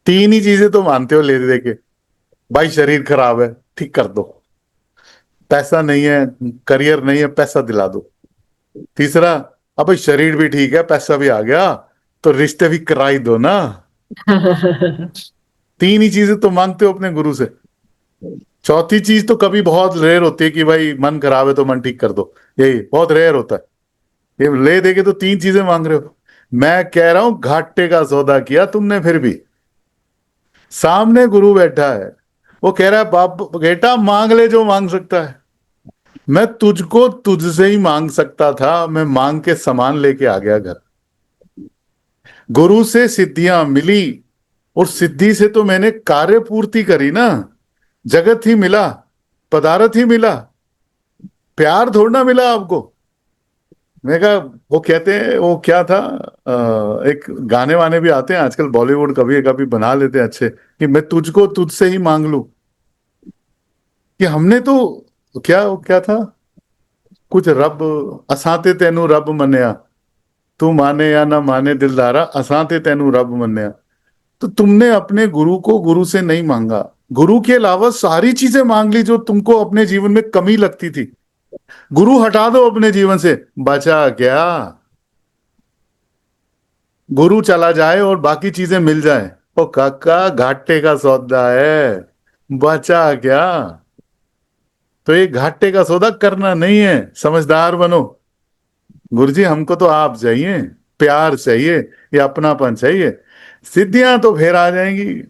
तीन ही चीजें तो मानते हो ले दे के। भाई शरीर खराब है, ठीक कर दो। पैसा नहीं है, करियर नहीं है, पैसा दिला दो। तीसरा, अब भाई शरीर भी ठीक है, पैसा भी आ गया, तो रिश्ते भी कराई दो ना। तीन ही चीजें तो मांगते हो अपने गुरु से। चौथी चीज तो कभी बहुत रेयर होती है कि भाई मन खराब है तो मन ठीक कर दो, यही बहुत रेयर होता है। ये ले देके तो तीन चीजें मांग रहे हो। मैं कह रहा हूं घाटे का सौदा किया तुमने, फिर भी सामने गुरु बैठा है, वो कह रहा है बाप बेटा मांग ले जो मांग सकता है। मैं तुझको तुझसे ही मांग सकता था, मैं मांग के सामान लेके आ गया घर। गुरु से सिद्धियां मिली और सिद्धि से तो मैंने कार्य पूर्ति करी ना, जगत ही मिला, पदार्थ ही मिला, प्यार थोड़ा ना मिला आपको। मैं कहा, वो कहते हैं, वो क्या था, एक गाने वाने भी आते हैं आजकल बॉलीवुड, कभी कभी बना लेते हैं अच्छे, कि मैं तुझको तुझसे ही मांग लूं। कि हमने तो क्या, वो क्या था, कुछ रब असाते तेनू रब मन्या, तू माने या ना माने दिलदारा, असाते तेनू रब मन्या। तो तुमने अपने गुरु को गुरु से नहीं मांगा, गुरु के अलावा सारी चीजें मांग ली जो तुमको अपने जीवन में कमी लगती थी। गुरु हटा दो अपने जीवन से, बचा क्या? गुरु चला जाए और बाकी चीजें मिल जाए, ओ काका घाटे का सौदा है, बचा क्या? तो ये घाटे का सौदा करना नहीं है, समझदार बनो। गुरुजी हमको तो आप चाहिए, प्यार चाहिए, ये अपनापन चाहिए। सिद्धियां तो फिर आ जाएंगी,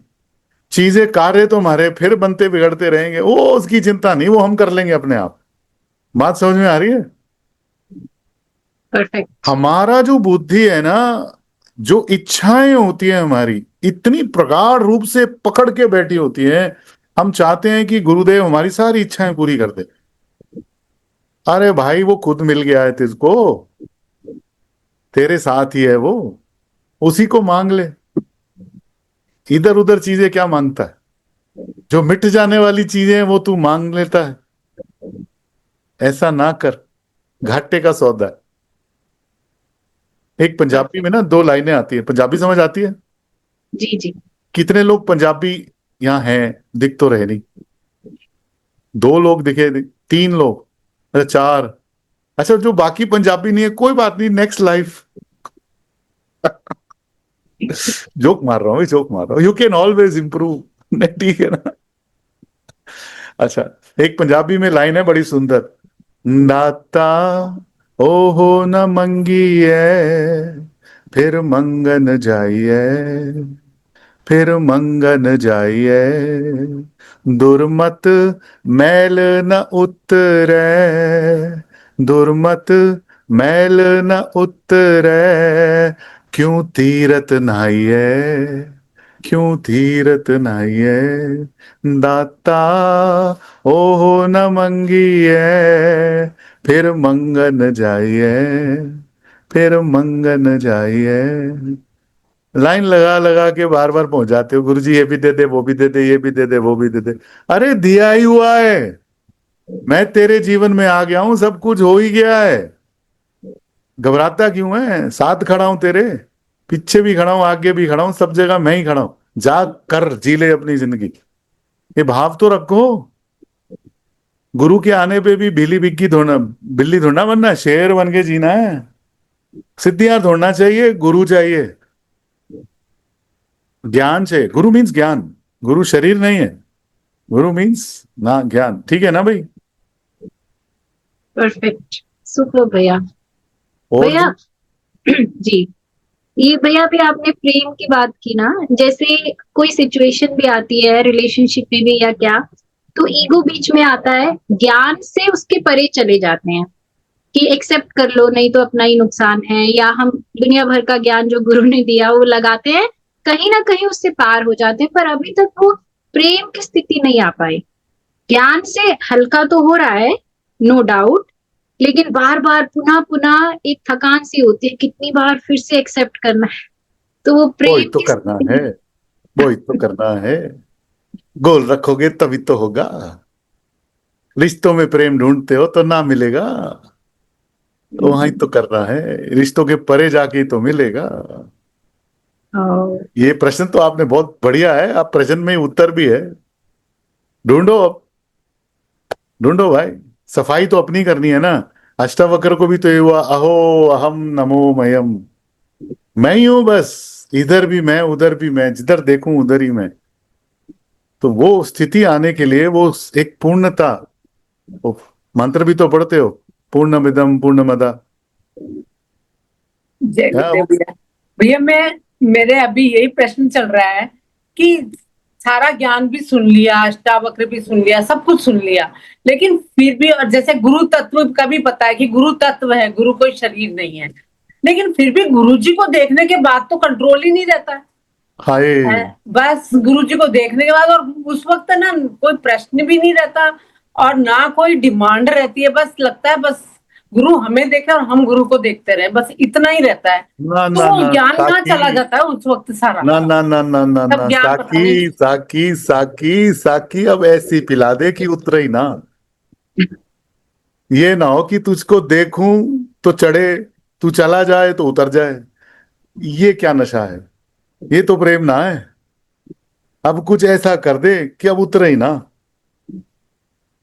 चीजें कार्य तो हमारे फिर बनते बिगड़ते रहेंगे, वो उसकी चिंता नहीं, वो हम कर लेंगे अपने आप। बात समझ में आ रही है? परफेक्ट। हमारा जो बुद्धि है ना, जो इच्छाएं होती है हमारी, इतनी प्रगाढ़ रूप से पकड़ के बैठी होती है। हम चाहते हैं कि गुरुदेव हमारी सारी इच्छाएं पूरी कर दे। अरे भाई, वो खुद मिल गया है तुझको, तेरे साथ ही है वो, उसी को मांग ले। इधर उधर चीजें क्या मांगता है? जो मिट जाने वाली चीजें हैं वो तू मांग लेता है। ऐसा ना कर, घाटे का सौदा है। एक पंजाबी में ना दो लाइनें आती है, पंजाबी समझ आती है? जी जी। कितने लोग पंजाबी यहाँ हैं? दिख तो रहे नहीं। दो लोग दिखे, तीन लोग, अच्छा चार। अच्छा, जो बाकी पंजाबी नहीं है, कोई बात नहीं, नेक्स्ट लाइफ। जोक मार रहा हूँ, जोक मार रहा हूँ, यू कैन ऑलवेज इम्प्रूव। नहीं, ठीक है ना? अच्छा, एक पंजाबी में लाइन है बड़ी सुंदर, दाता ओहो न मंगिए, फिर मंगन जाइए, फिर मंगन जाइए, दुर्मत मैल न उतरे, दुर्मत मैल न उतरे, क्यों तीरथ नहाइए, क्यों तीरथ नहाइए, दाता ओहो न मंगिए, फिर मंगन जाइए, फिर मंगन जाइए। लाइन लगा लगा के बार बार पहुंच जाते हो, गुरुजी ये भी दे दे, वो भी दे दे, ये भी दे दे, वो भी दे दे। अरे दिया ही हुआ है, मैं तेरे जीवन में आ गया हूं, सब कुछ हो ही गया है, घबराता क्यों है? साथ खड़ा हूं तेरे, पीछे भी खड़ा हूं, आगे भी खड़ा हूं, सब जगह मैं ही खड़ा हूं। जा कर जी ले अपनी जिंदगी, ये भाव तो रखो। गुरु के आने पे भी बिल्ली बिग्गी धोना, बिल्ली धोना बनना, शेर बन के जीना है। सिद्धियां ढूंढना चाहिए, गुरु चाहिए, ज्ञान चाहिए। गुरु मीन्स ज्ञान, गुरु शरीर नहीं है, गुरु मीन्स ना ज्ञान। ठीक है ना भाई? परफेक्ट, सुपर भैया। और भैया जी, ये भैया भी आपने प्रेम की बात की ना, जैसे कोई सिचुएशन भी आती है रिलेशनशिप में भी या क्या, तो ईगो बीच में आता है, ज्ञान से उसके परे चले जाते हैं कि एक्सेप्ट कर लो, नहीं तो अपना ही नुकसान है, या हम दुनिया भर का ज्ञान जो गुरु ने दिया वो लगाते हैं, कहीं ना कहीं उससे पार हो जाते हैं, पर अभी तक वो प्रेम की स्थिति नहीं आ पाई। ज्ञान से हल्का तो हो रहा है, नो डाउट, लेकिन बार बार पुनः पुनः एक थकान सी होती है, कितनी बार फिर से एक्सेप्ट करना है, तो वो वही प्रेम तो की करना है, वही तो करना है। गोल रखोगे तभी तो होगा। रिश्तों में प्रेम ढूंढते हो तो ना मिलेगा, तो वहीं तो करना है, रिश्तों के परे जाके तो मिलेगा। और ये प्रश्न तो आपने बहुत बढ़िया है, आप प्रश्न में उत्तर भी है। ढूंढो अब, ढूंढो भाई, सफाई तो अपनी करनी है ना। अष्टावक्र को भी तो ये हुआ, अहो अहम नमो मयम, मैं ही हूं बस, इधर भी मैं उधर भी मैं, जिधर देखूं उधर ही मैं। तो वो स्थिति आने के लिए वो एक पूर्णता, वो मंत्र भी तो पढ़ते हो, पूर्णमिदम पूर्णमदा। जय हाँ, गुरुदेव भैया। भैया मेरे अभी यही प्रश्न चल रहा है कि सारा ज्ञान भी सुन लिया, अष्टावक्र भी सुन लिया, सब कुछ सुन लिया, लेकिन फिर भी, और जैसे गुरु तत्व का भी पता है कि गुरु तत्व है, गुरु कोई शरीर नहीं है, लेकिन फिर भी गुरु जी को देखने के बाद तो कंट्रोल ही नहीं रहता है। हाय। बस गुरु जी को देखने के बाद, और उस वक्त ना कोई प्रश्न भी नहीं रहता और ना कोई डिमांड रहती है, बस लगता है बस गुरु हमें देखे और हम गुरु को देखते रहे, बस इतना ही रहता है। ना तो ना वो ना ज्ञान कहाँ चला साकी, जाता है उस वक्त सारा, ना ना ना ना ना सब ना ज्ञान पता नहीं। साकी साकी साकी साकी, अब ऐसी पिला दे कि उतरे ही ना। ये ना हो कि तुझको देखूं तो चढ़े, तू चला जाए तो उतर जाए। ये क्या नशा है? ये तो प्रेम ना है। अब कुछ ऐसा कर दे कि अब उतरे ही ना।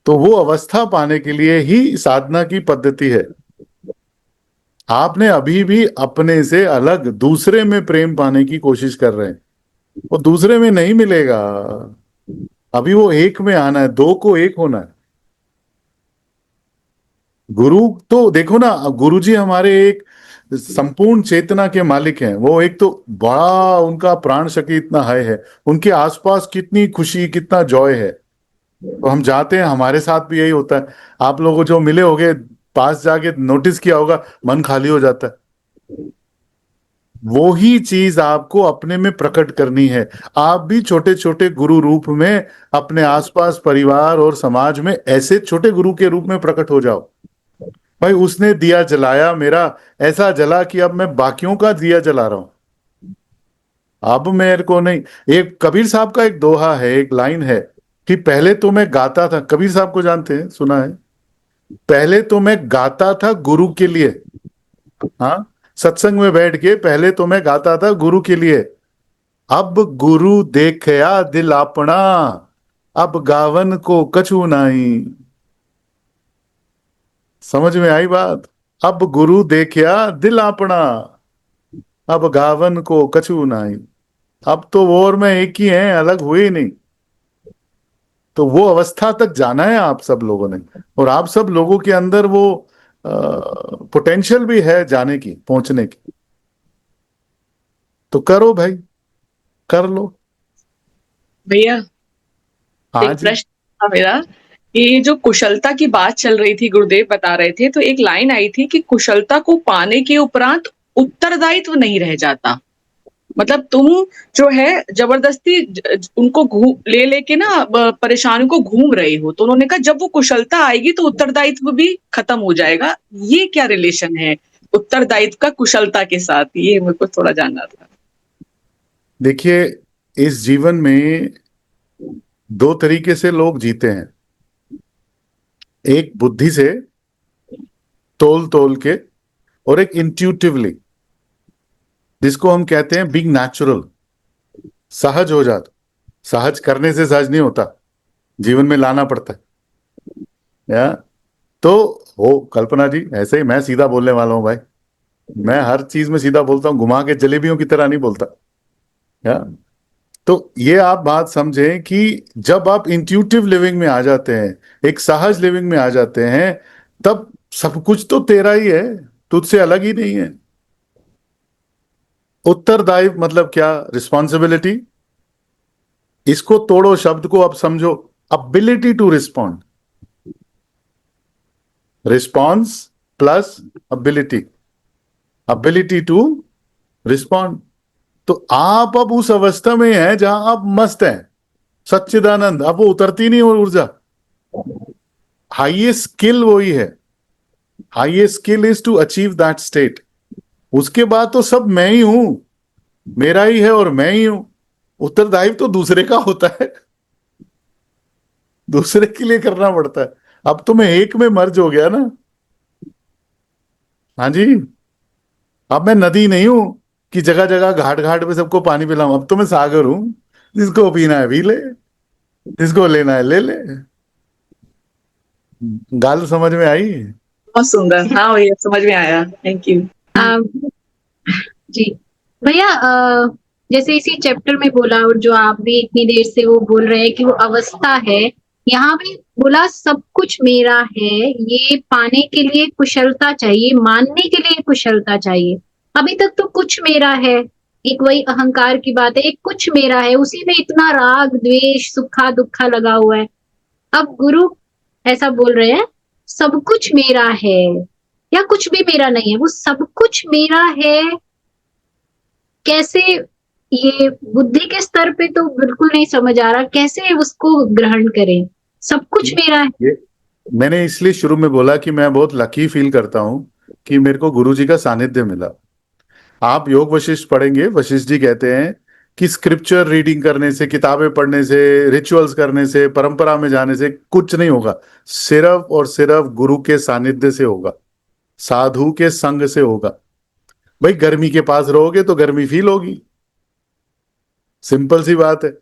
तो वो अवस्था पाने के लिए ही साधना की पद्धति है। आपने अभी भी अपने से अलग दूसरे में प्रेम पाने की कोशिश कर रहे हैं, वो दूसरे में नहीं मिलेगा। अभी वो एक में आना है, दो को एक होना है। गुरु तो देखो ना, गुरु जी हमारे एक संपूर्ण चेतना के मालिक हैं। वो एक तो बड़ा, उनका प्राण शक्ति इतना हाई है, उनके आसपास कितनी खुशी, कितना जॉय है। तो हम जाते हैं, हमारे साथ भी यही होता है। आप लोगों जो मिले होंगे, पास जाके नोटिस किया होगा, मन खाली हो जाता है। वो ही चीज आपको अपने में प्रकट करनी है। आप भी छोटे छोटे गुरु रूप में अपने आसपास परिवार और समाज में ऐसे छोटे गुरु के रूप में प्रकट हो जाओ। भाई उसने दिया जलाया, मेरा ऐसा जला कि अब मैं बाकियों का दिया जला रहा हूं। अब मेरे को नहीं। एक कबीर साहब का एक दोहा है, एक लाइन है कि पहले तो मैं गाता था। कबीर साहब को जानते हैं, सुना है? पहले तो मैं गाता था गुरु के लिए। हाँ, सत्संग में बैठ के पहले तो मैं गाता था गुरु के लिए। अब गुरु देखया दिल अपना, अब गावन को कछु नहीं। समझ में आई बात? अब गुरु देखया दिल अपना, अब गावन को कछु नहीं। अब तो वो और मैं एक ही हैं, अलग हुए ही नहीं। तो वो अवस्था तक जाना है आप सब लोगों ने, और आप सब लोगों के अंदर वो पोटेंशियल भी है जाने की, पहुंचने की। तो करो भाई, कर लो। भैया, हाँ एक जी। प्रश्न था मेरा कि ये जो कुशलता की बात चल रही थी, गुरुदेव बता रहे थे, तो एक लाइन आई थी कि कुशलता को पाने के उपरांत उत्तरदायित्व नहीं रह जाता। मतलब तुम जो है जबरदस्ती उनको ले लेके ना परेशानी को घूम रहे हो। तो उन्होंने कहा जब वो कुशलता आएगी तो उत्तरदायित्व भी खत्म हो जाएगा। ये क्या रिलेशन है उत्तरदायित्व का कुशलता के साथ? ये मेरे को थोड़ा जानना था। देखिए, इस जीवन में दो तरीके से लोग जीते हैं। एक बुद्धि से तोल तोल के, और एक इंट्यूटिवली, जिसको हम कहते हैं बीइंग नेचुरल, सहज हो जाता। सहज करने से सहज नहीं होता, जीवन में लाना पड़ता है। या तो हो कल्पना जी, ऐसे ही मैं सीधा बोलने वाला हूं भाई। मैं हर चीज में सीधा बोलता हूं, घुमा के जलेबियों की तरह नहीं बोलता। या तो ये आप बात समझें कि जब आप इंट्यूटिव लिविंग में आ जाते हैं, एक सहज लिविंग में आ जाते हैं, तब सब कुछ तो तेरा ही है, तुझसे अलग ही नहीं है। उत्तरदायित्व मतलब क्या? रिस्पॉन्सिबिलिटी। इसको तोड़ो, शब्द को अब समझो। Ability to respond, response plus ability, ability to respond. तो आप अब उस अवस्था में हैं जहां आप मस्त हैं, सच्चिदानंद। अब वो उतरती नहीं वो ऊर्जा। हाईएस्ट स्किल वही है। Highest skill is to achieve that state. उसके बाद तो सब मैं ही हूं, मेरा ही है और मैं ही हूं। उत्तरदायित्व तो दूसरे का होता है, दूसरे के लिए करना पड़ता है। अब तो मैं एक में मर्ज हो गया ना। हाँ जी। अब मैं नदी नहीं हूं कि जगह जगह घाट घाट पे सबको पानी पिलाऊं। अब तो मैं सागर हूं, जिसको पीना है पी ले, जिसको लेना है ले ले। गाल समझ में आई? बहुत सुंदर। हाँ भैया, समझ में आया। Thank you. जी भैया, जैसे इसी चैप्टर में बोला, और जो आप भी इतनी देर से वो बोल रहे हैं कि वो अवस्था है, यहाँ भी बोला सब कुछ मेरा है। ये पाने के लिए कुशलता चाहिए, मानने के लिए कुशलता चाहिए। अभी तक तो कुछ मेरा है, एक वही अहंकार की बात है, एक कुछ मेरा है, उसी में इतना राग द्वेष सुखा दुखा लगा हुआ है। अब गुरु ऐसा बोल रहे हैं सब कुछ मेरा है, या कुछ भी मेरा नहीं है, वो सब कुछ मेरा है। कैसे ये बुद्धि के स्तर पे तो बिल्कुल नहीं समझ आ रहा, कैसे उसको ग्रहण करें? सब कुछ मेरा है। ये मैंने इसलिए शुरू में बोला कि मैं बहुत लकी फील करता हूं कि मेरे को गुरु जी का सानिध्य मिला। आप योग वशिष्ठ पढ़ेंगे, वशिष्ठ जी कहते हैं कि स्क्रिप्चर रीडिंग करने से, किताबें पढ़ने से, रिचुअल्स करने से, परंपरा में जाने से कुछ नहीं होगा, सिर्फ और सिर्फ गुरु के सानिध्य से होगा, साधु के संग से होगा। भाई गर्मी के पास रहोगे तो गर्मी फील होगी, सिंपल सी बात है।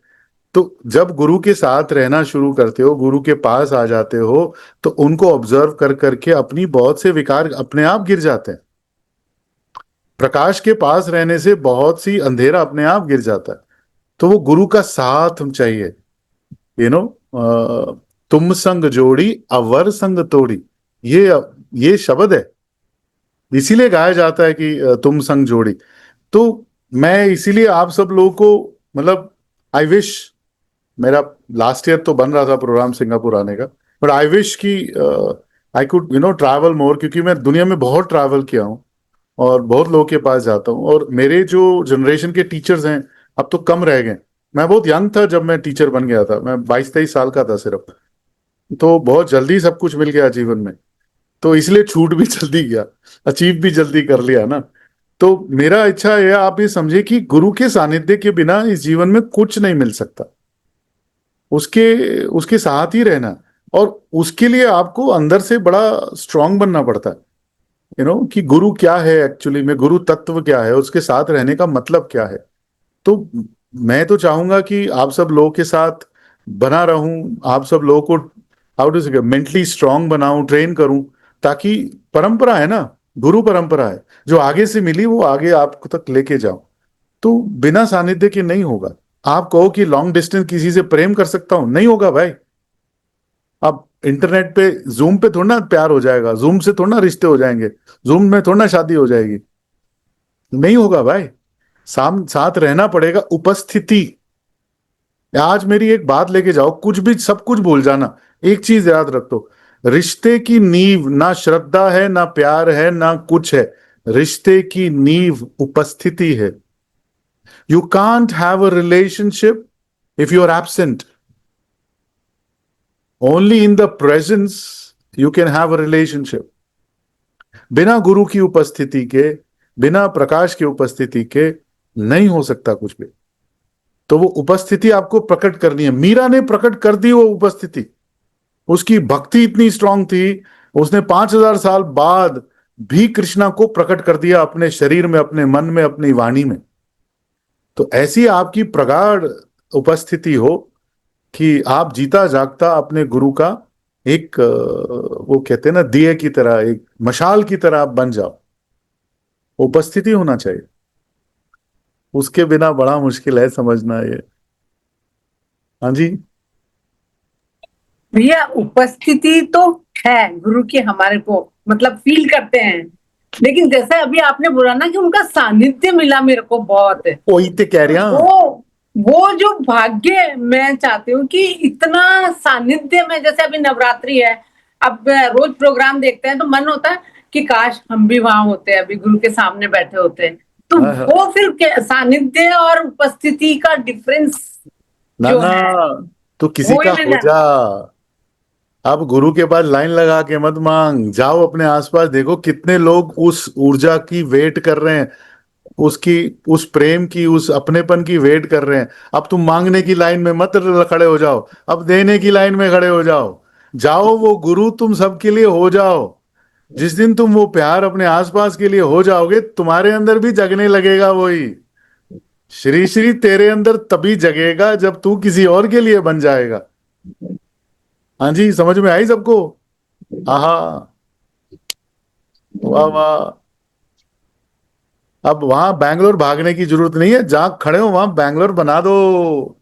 तो जब गुरु के साथ रहना शुरू करते हो, गुरु के पास आ जाते हो, तो उनको ऑब्जर्व कर करके अपनी बहुत से विकार अपने आप गिर जाते हैं। प्रकाश के पास रहने से बहुत सी अंधेरा अपने आप गिर जाता है। तो वो गुरु का साथ चाहिए, यू नो। तुम संग जोड़ी अवर संग तोड़ी, ये शब्द है, इसीलिए गाया जाता है कि तुम संग जोड़ी। तो मैं इसीलिए आप सब लोगों को, मतलब आई विश, मेरा लास्ट ईयर तो बन रहा था प्रोग्राम सिंगापुर आने का, बट आई विश कि आई कुड ट्रैवल मोर, क्योंकि मैं दुनिया में बहुत ट्रैवल किया हूँ और बहुत लोगों के पास जाता हूँ। और मेरे जो जनरेशन के टीचर्स हैं अब तो कम रह गए। मैं बहुत यंग था जब मैं टीचर बन गया था, मैं 22-23 साल का था सिर्फ, तो बहुत जल्दी सब कुछ मिल गया जीवन में, तो इसलिए छूट भी जल्दी गया, अचीव भी जल्दी कर लिया ना। तो मेरा इच्छा है आप ये समझे कि गुरु के सानिध्य के बिना इस जीवन में कुछ नहीं मिल सकता, उसके उसके साथ ही रहना। और उसके लिए आपको अंदर से बड़ा स्ट्रांग बनना पड़ता है, कि गुरु क्या है एक्चुअली में, गुरु तत्व क्या है, उसके साथ रहने का मतलब क्या है। तो मैं तो चाहूंगा कि आप सब लोगों के साथ बना रहूं, आप सब लोगों को हाउ टू से मेंटली स्ट्रांग बनाऊं, ट्रेन करूं, ताकि परंपरा है ना, गुरु परंपरा है जो आगे से मिली, वो आगे आपको तक लेके जाओ। तो बिना सानिध्य के नहीं होगा। आप कहो कि लॉन्ग डिस्टेंस किसी से प्रेम कर सकता हूं, नहीं होगा भाई। अब इंटरनेट पे, जूम पे थोड़ा ना प्यार हो जाएगा, जूम से थोड़ा ना रिश्ते हो जाएंगे, जूम में थोड़ा ना शादी हो जाएगी, नहीं होगा भाई। साथ रहना पड़ेगा, उपस्थिति। आज मेरी एक बात लेके जाओ, कुछ भी सब कुछ भूल जाना, एक चीज याद रख दो, रिश्ते की नींव ना श्रद्धा है, ना प्यार है, ना कुछ है, रिश्ते की नींव उपस्थिति है। You can't have a relationship if you are absent. Only in the presence you can have a relationship. बिना गुरु की उपस्थिति के, बिना प्रकाश की उपस्थिति के नहीं हो सकता कुछ भी। तो वो उपस्थिति आपको प्रकट करनी है। मीरा ने प्रकट कर दी वो उपस्थिति, उसकी भक्ति इतनी स्ट्रांग थी, उसने 5000 साल बाद भी कृष्णा को प्रकट कर दिया अपने शरीर में, अपने मन में, अपनी वाणी में। तो ऐसी आपकी प्रगाढ़ उपस्थिति हो कि आप जीता जागता अपने गुरु का एक, वो कहते हैं ना, दिए की तरह, एक मशाल की तरह आप बन जाओ। उपस्थिति होना चाहिए, उसके बिना बड़ा मुश्किल है समझना ये। हाँ जी। भैया उपस्थिति तो है गुरु की, हमारे को मतलब फील करते हैं, लेकिन जैसे अभी आपने बोला ना कि उनका सानिध्य मिला मेरे को बहुत, वही तो कह रहे हैं। वो जो भाग्य मैं चाहती हूँ कि इतना सानिध्य में, जैसे अभी नवरात्रि है, अब रोज प्रोग्राम देखते हैं तो मन होता है कि काश हम भी वहां होते, अभी गुरु के सामने बैठे होते। तो वो फिर सानिध्य और उपस्थिति का डिफरेंस जो है, तो किसी का हो जा। अब गुरु के पास लाइन लगा के मत मांग, जाओ अपने आसपास देखो कितने लोग उस ऊर्जा की वेट कर रहे हैं, उसकी, उस प्रेम की, उस अपनेपन की वेट कर रहे हैं। अब तुम मांगने की लाइन में मत खड़े हो जाओ, अब देने की लाइन में खड़े हो जाओ। जाओ वो गुरु तुम सबके लिए हो जाओ। जिस दिन तुम वो प्यार अपने आसपास के लिए हो जाओगे, तुम्हारे अंदर भी जगने लगेगा वही श्री श्री, तेरे अंदर तभी जगेगा जब तू किसी और के लिए बन जाएगा। हाँ जी, समझ में आई सबको? आहा, वाह वाह। अब वहां बैंगलोर भागने की जरूरत नहीं है, जहां खड़े हो वहां बैंगलोर बना दो,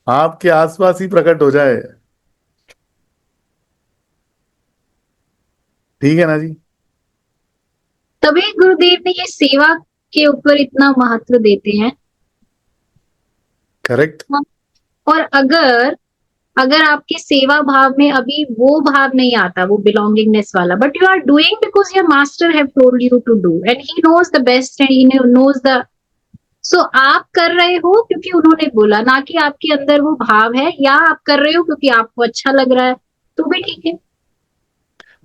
आपके आसपास ही प्रकट हो जाए। ठीक है ना जी? तभी गुरुदेव ने ये सेवा के ऊपर इतना महत्व देते हैं। करेक्ट। और अगर आपके सेवा भाव में अभी वो भाव नहीं आता, वो बिलोंगिंगनेस वाला, but you are doing because your master have told you to do and he knows the best and he knows the so आप कर रहे हो क्योंकि उन्होंने बोला, ना कि आपके अंदर वो भाव है, या आप कर रहे हो क्योंकि आपको अच्छा लग रहा है, तो भी ठीक है।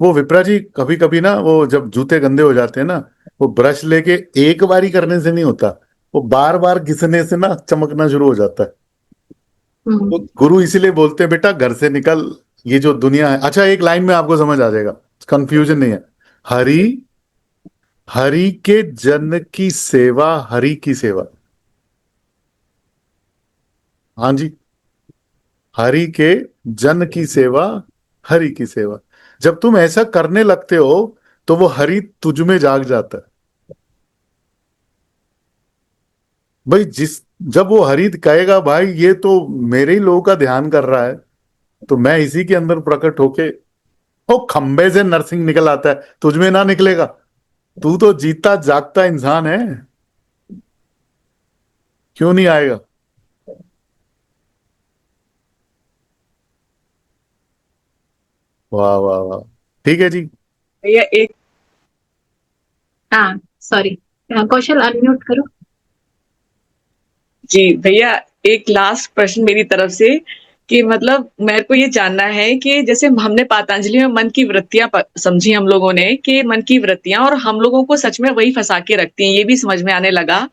वो विप्रा जी कभी कभी ना, वो जब जूते गंदे हो जाते हैं ना, वो ब्रश लेके एक बारी करने से नहीं होता, वो बार बार घिसने से ना चमकना शुरू हो जाता है। तो गुरु इसीलिए बोलते हैं बेटा घर से निकल, ये जो दुनिया है। अच्छा, एक लाइन में आपको समझ आ जाएगा, कंफ्यूजन नहीं है। हरि, हरि के जन की सेवा, हरि की सेवा। हाँ जी, हरि के जन की सेवा, हरि की सेवा। जब तुम ऐसा करने लगते हो तो वो हरि तुझ में जाग जाता है। भाई जब वो हरि कहेगा भाई ये तो मेरे ही लोगों का ध्यान कर रहा है, तो मैं इसी के अंदर प्रकट होके, ओ खंबे से नरसिंह निकल आता है, तुझ में ना निकलेगा? तू तो जीता जागता इंसान है, क्यों नहीं आएगा? वाह वाह वाह, ठीक है जी। भैया एक हाँ, सॉरी, कौशल अनम्यूट करो। जी भैया, एक लास्ट प्रश्न मेरी तरफ से कि मतलब मेरे को ये जानना है कि जैसे हमने पतंजलि में मन की वृत्तियां समझी हम लोगों ने कि मन की वृत्तियां, और हम लोगों को सच में वही फंसा के रखती हैं, ये भी समझ में आने लगा।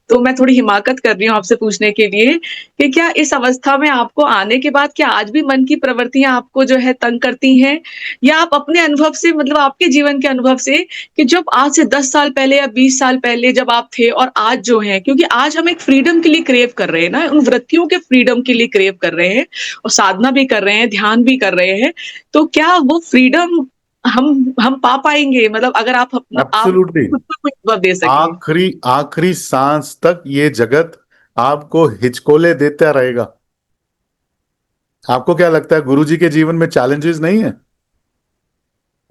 तो मैं थोड़ी हिमाकत कर रही हूँ आपसे पूछने के लिए कि क्या इस अवस्था में आपको आने के बाद क्या आज भी मन की प्रवृत्तियां आपको जो है तंग करती हैं, या आप अपने अनुभव से, मतलब आपके जीवन के अनुभव से, कि जब आज से 10 साल पहले या 20 साल पहले जब आप थे और आज जो हैं, क्योंकि आज हम एक फ्रीडम के लिए क्रेव कर रहे हैं ना, उन वृत्तियों के फ्रीडम के लिए क्रेव कर रहे हैं, और साधना भी कर रहे हैं, ध्यान भी कर रहे हैं, तो क्या वो फ्रीडम हम पा पाएंगे? मतलब अगर आप एब्सोल्युटली। खुद को कोई जवाब दे सकें। आखिरी आखिरी सांस तक ये जगत आपको हिचकोले देता रहेगा। आपको क्या लगता है गुरुजी के जीवन में चैलेंजेस नहीं है?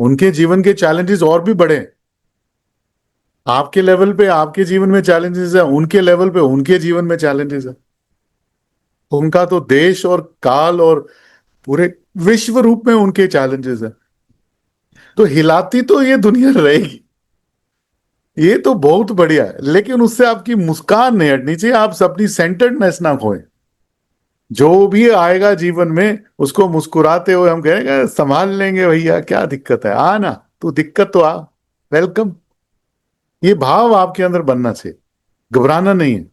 उनके जीवन के चैलेंजेस और भी बड़े हैं। आपके लेवल पे आपके जीवन में चैलेंजेस है, उनके लेवल पे उनके जीवन में चैलेंजेस है। उनका तो देश और काल और पूरे विश्व रूप में उनके चैलेंजेस है। तो हिलाती तो ये दुनिया रहेगी, ये तो बहुत बढ़िया है, लेकिन उससे आपकी मुस्कान नहीं हटनी चाहिए। आप अपनी सेंटर्डनेस ना खोएं। जो भी आएगा जीवन में उसको मुस्कुराते हुए हम कहेंगे संभाल लेंगे भैया, क्या दिक्कत है, आ ना, तू दिक्कत तो आ, वेलकम। ये भाव आपके अंदर बनना चाहिए, घबराना नहीं है,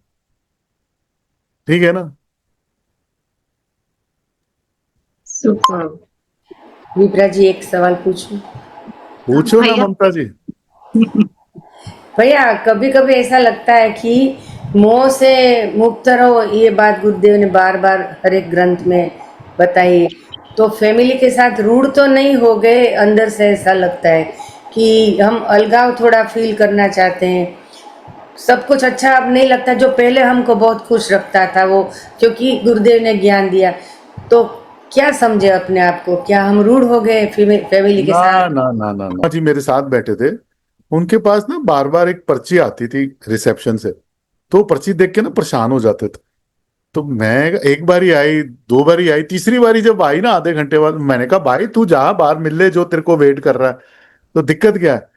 ठीक है ना? सुपर। विप्रा जी एक सवाल पूछूं? पूछो ना भैया। ममता जी। भैया कभी कभी ऐसा लगता है कि मोह से मुक्त रहो, ये बात गुरुदेव ने बार बार हर एक ग्रंथ में बताई। तो फैमिली के साथ रूढ़ तो नहीं हो गए? अंदर से ऐसा लगता है कि हम अलगाव थोड़ा फील करना चाहते हैं। सब कुछ अच्छा अब नहीं लगता, जो पहले हमको बहुत खुश रखता था वो, क्योंकि गुरुदेव ने ज्ञान दिया। तो क्या समझे अपने आप को? क्या हम रूढ़ हो गए फैमिली के ना साथ? ना ना ना ना जी, मेरे साथ बैठे थे, उनके पास ना बार बार एक पर्ची आती थी रिसेप्शन से, तो पर्ची देख के ना परेशान हो जाते थे। तो मैं, एक बारी आई, दो बारी आई, तीसरी बारी जब आई ना आधे घंटे बाद, मैंने कहा भाई तू जा बाहर मिल ले जो तेरे को वेट कर रहा है, तो दिक्कत क्या है?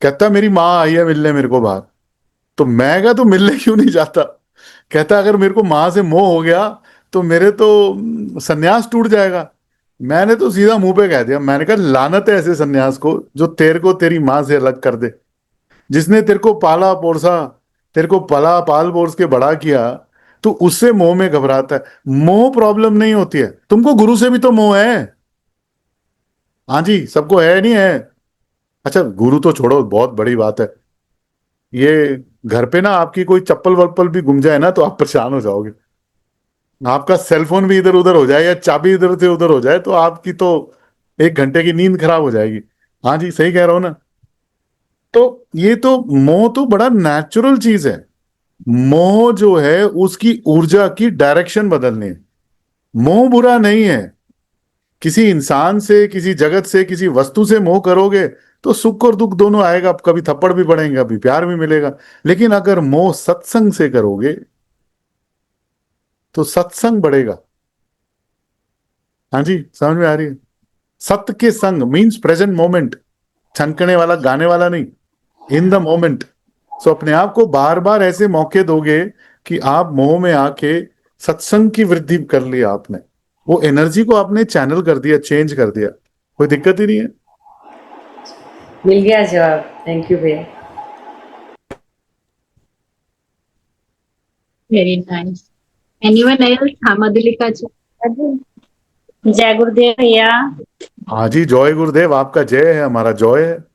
कहता मेरी माँ आई है मिलने मेरे को बाहर। तो मैं कहा तू मिलने क्यों नहीं जाता? कहता अगर मेरे को माँ से मोह हो गया तो मेरे तो सन्यास टूट जाएगा। मैंने तो सीधा मुंह पे कह दिया, मैंने कहा लानत है ऐसे सन्यास को जो तेरे को तेरी माँ से अलग कर दे। जिसने तेरे को पाला पोसा, तेरे को पला पाल पोस के बड़ा किया, तो उससे मोह में घबराता है। मोह प्रॉब्लम नहीं होती है, तुमको गुरु से भी तो मोह है। हाँ जी, सबको है नहीं है? अच्छा गुरु तो छोड़ो, बहुत बड़ी बात है ये। घर पे ना आपकी कोई चप्पल वप्पल भी गुम जाए ना तो आप परेशान हो जाओगे। आपका सेलफोन भी इधर उधर हो जाए या चाबी इधर से उधर हो जाए तो आपकी तो 1 घंटे की नींद खराब हो जाएगी। हाँ जी, सही कह रहा हूं ना? तो ये तो मोह तो बड़ा नेचुरल चीज है। मोह जो है उसकी ऊर्जा की डायरेक्शन बदलनी है। मोह बुरा नहीं है। किसी इंसान से, किसी जगत से, किसी वस्तु से मोह करोगे तो सुख और दुख दोनों आएगा, कभी थप्पड़ भी पड़ेंगे, कभी प्यार भी मिलेगा। लेकिन अगर मोह सत्संग से करोगे तो सत्संग बढ़ेगा। हाँ जी, समझ में आ रही है? सत्य के संग मीन्स प्रेजेंट मोमेंट, छनकने वाला गाने वाला नहीं, इन द मोमेंट। सो अपने आप को बार बार ऐसे मौके दोगे कि आप मोह में आके सत्संग की वृद्धि कर लिया आपने, वो एनर्जी को आपने चैनल कर दिया, चेंज कर दिया, कोई दिक्कत ही नहीं है। मिल गया जवाब, थैंक यू भैया। Very nice. Anyone else? हाँ मधुलिका जी। जय गुरुदेव भैया। हाँ जी, जय गुरुदेव, आपका जय है, हमारा जय है।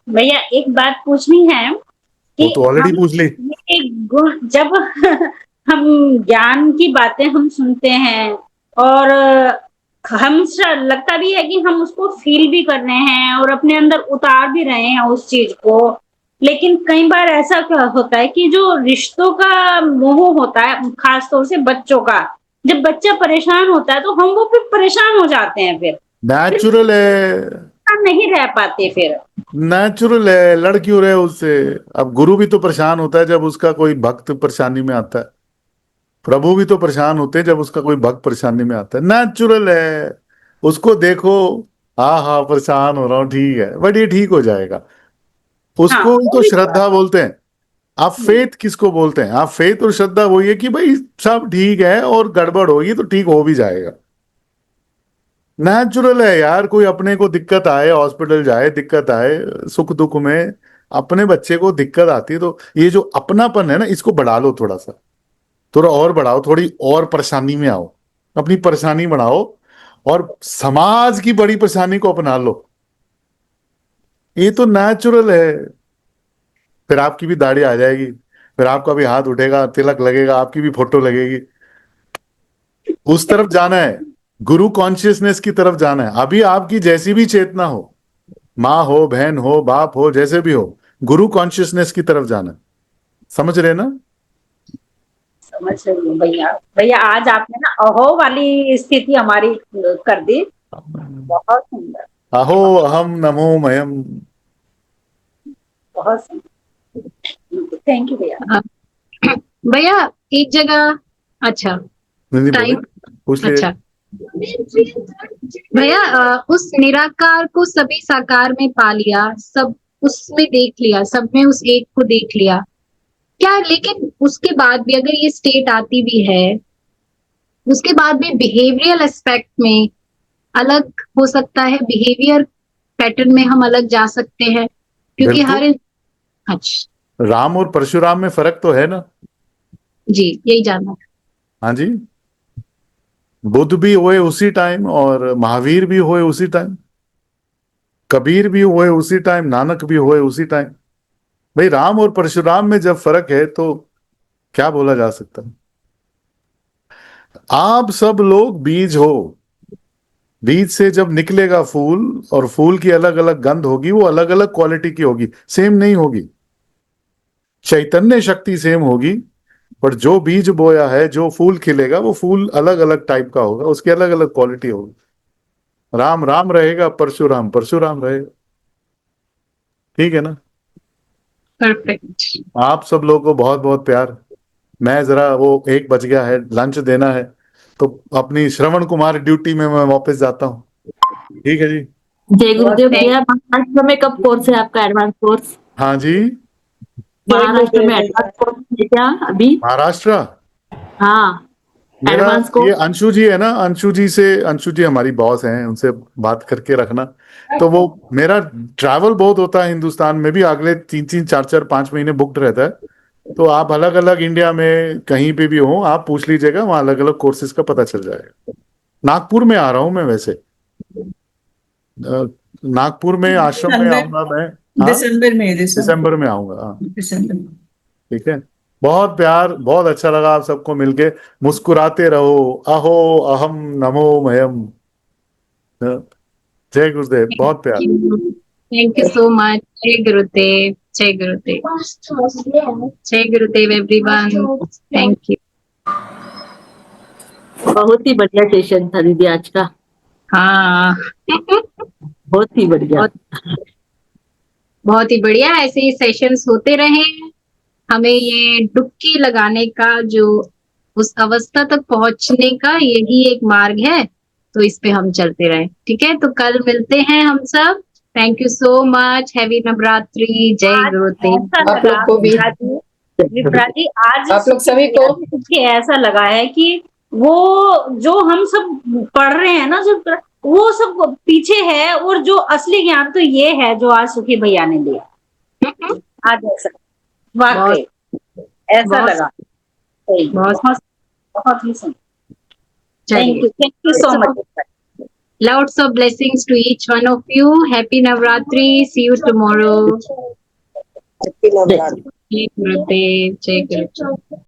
भैया एक बात पूछनी है वो कि तो ऑलरेडी पूछ ली। ये जब हम ज्ञान की बातें हम सुनते हैं और हम लगता भी है कि हम उसको फील भी कर रहे हैं और अपने अंदर उतार भी रहे हैं उस चीज को, लेकिन कई बार ऐसा क्या होता है कि जो रिश्तों का मोह होता है, खास तौर से बच्चों का, जब बच्चा परेशान होता है तो हम वो फिर परेशान हो जाते हैं, फिर नेचुरल है, नहीं रह पाते फिर। नेचुरल है, लड़ क्यों रहे उससे? अब गुरु भी तो परेशान होता है जब उसका कोई भक्त परेशानी में आता है, प्रभु भी तो परेशान होते हैं जब उसका कोई भक्त परेशानी में आता है। नेचुरल है, उसको देखो, हाँ हाँ परेशान हो रहा हूँ, ठीक है, बट ये ठीक हो जाएगा। उसको हाँ, ही तो श्रद्धा बोलते हैं। आप फेथ किसको बोलते हैं? आप फेथ और श्रद्धा वही है कि भाई सब ठीक है और गड़बड़ होगी तो ठीक हो भी जाएगा। नेचुरल है यार, कोई अपने को दिक्कत आए, हॉस्पिटल जाए, दिक्कत आए, सुख दुख में अपने बच्चे को दिक्कत आती है, तो ये जो अपनापन है ना, इसको बढ़ा लो थोड़ा सा, थोड़ा और बढ़ाओ, थोड़ी और परेशानी में आओ, अपनी परेशानी बढ़ाओ और समाज की बड़ी परेशानी को अपना लो। ये तो नेचुरल है। फिर आपकी भी दाढ़ी आ जाएगी, फिर आपका भी हाथ उठेगा, तिलक लगेगा, आपकी भी फोटो लगेगी। उस तरफ जाना है, गुरु कॉन्शियसनेस की तरफ जाना है। अभी आपकी जैसी भी चेतना हो, माँ हो, बहन हो, बाप हो, जैसे भी हो, गुरु कॉन्शियसनेस की तरफ जाना है। समझ रहे ना? समझ रही हूँ भैया। भैया आज आपने ना अहो वाली स्थिति हमारी कर दी, बहुत सुंदर, अहो अहम नमो मयम। बहुत सुंदर। थैंक यू भैया। भैया एक जगह, अच्छा नहीं टाइम, पूछ लिए। अच्छा भैया उस निराकार को सभी साकार में पा लिया, सब उसमें देख लिया, सब में उस एक को देख लिया क्या, लेकिन उसके बाद भी अगर ये स्टेट आती भी है, उसके बाद भी बिहेवियरल एस्पेक्ट में अलग हो सकता है, बिहेवियर पैटर्न में हम अलग जा सकते हैं, क्योंकि बिल्कुल। हर, अच्छा राम और परशुराम में फर्क तो है ना? जी यही जानना था। हाँ जी, बुद्ध भी हुए उसी टाइम और महावीर भी हुए उसी टाइम, कबीर भी हुए उसी टाइम, नानक भी हुए उसी टाइम। भाई राम और परशुराम में जब फर्क है तो क्या बोला जा सकता है? आप सब लोग बीज हो, बीज से जब निकलेगा फूल, और फूल की अलग अलग गंध होगी, वो अलग अलग क्वालिटी की होगी, सेम नहीं होगी। चैतन्य शक्ति सेम होगी, पर जो बीज बोया है, जो फूल खिलेगा, वो फूल अलग अलग टाइप का होगा, उसकी अलग अलग क्वालिटी होगी। राम राम रहेगा, परशुराम परशुराम रहेगा। ठीक है ना? परफेक्ट। आप सब लोगों को बहुत बहुत प्यार। मैं जरा, वो 1 बज गया है, लंच देना है, तो अपनी श्रवण कुमार ड्यूटी में मैं वापस जाता हूँ। ठीक है जी। जय गुरुदेव भैया। महाराष्ट्र में कब कोर्स है आपका, एडवांस कोर्स? हाँ जी, महाराष्ट्र में एडवांस कोर्स है क्या अभी? महाराष्ट्र हाँ, मेरा एडवांस ये कोर्स। अंशु जी है ना, अंशु जी से, अंशु जी हमारी बॉस हैं, उनसे बात करके रखना। तो वो मेरा ट्रैवल बहुत होता है हिंदुस्तान में भी, अगले 3-3, 4-4, 5 महीने बुक्ड रहता है। तो आप अलग अलग इंडिया में कहीं पे भी हो, आप पूछ लीजिएगा, वहाँ अलग अलग कोर्सेज का पता चल जाएगा। नागपुर में आ रहा हूँ मैं वैसे, नागपुर में आश्रम में आऊंगा मैं। हाँ, दिसंबर में आऊंगा। हाँ ठीक है। बहुत प्यार, बहुत अच्छा लगा आप सबको मिलके। मुस्कुराते रहो, अहो अहम नमो मयम। जय गुरुदेव, बहुत प्यार। Thank you so much. जय गुरुदेव, जय गुरुदेव, जय गुरुदेव एवरीवन। Thank you. बहुत ही बढ़िया सेशन था दीदी आज का, हाँ बहुत ही बढ़िया। बहुत ही बढ़िया, ऐसे ही सेशंस होते रहे। हमें ये डुबकी लगाने का, जो उस अवस्था तक पहुंचने का यही एक मार्ग है, तो इस पे हम चलते रहे। ठीक है, तो कल मिलते हैं हम सब thank you so much. Heavy Navratri. जय आज गुरुदेव। ऐसा आप लगा लोग को भी। विप्रा जी आज आप लोग सभी को। मुझे ऐसा लगा है कि वो जो हम सब पढ़ रहे हैं ना, जो वो सब पीछे है, और जो असली ज्ञान तो ये है जो आज सुखी भैया ने दिया आज। ऐसा वाकई ऐसा बहुत- लगा। सही, बहुत- बहुत बहुत ही सुंदर। चलिए, thank you so much. lots of blessings to each one of you. Happy Navratri. See you tomorrow. Happy Navratri. Jai Gurudev. Jai Gurudev.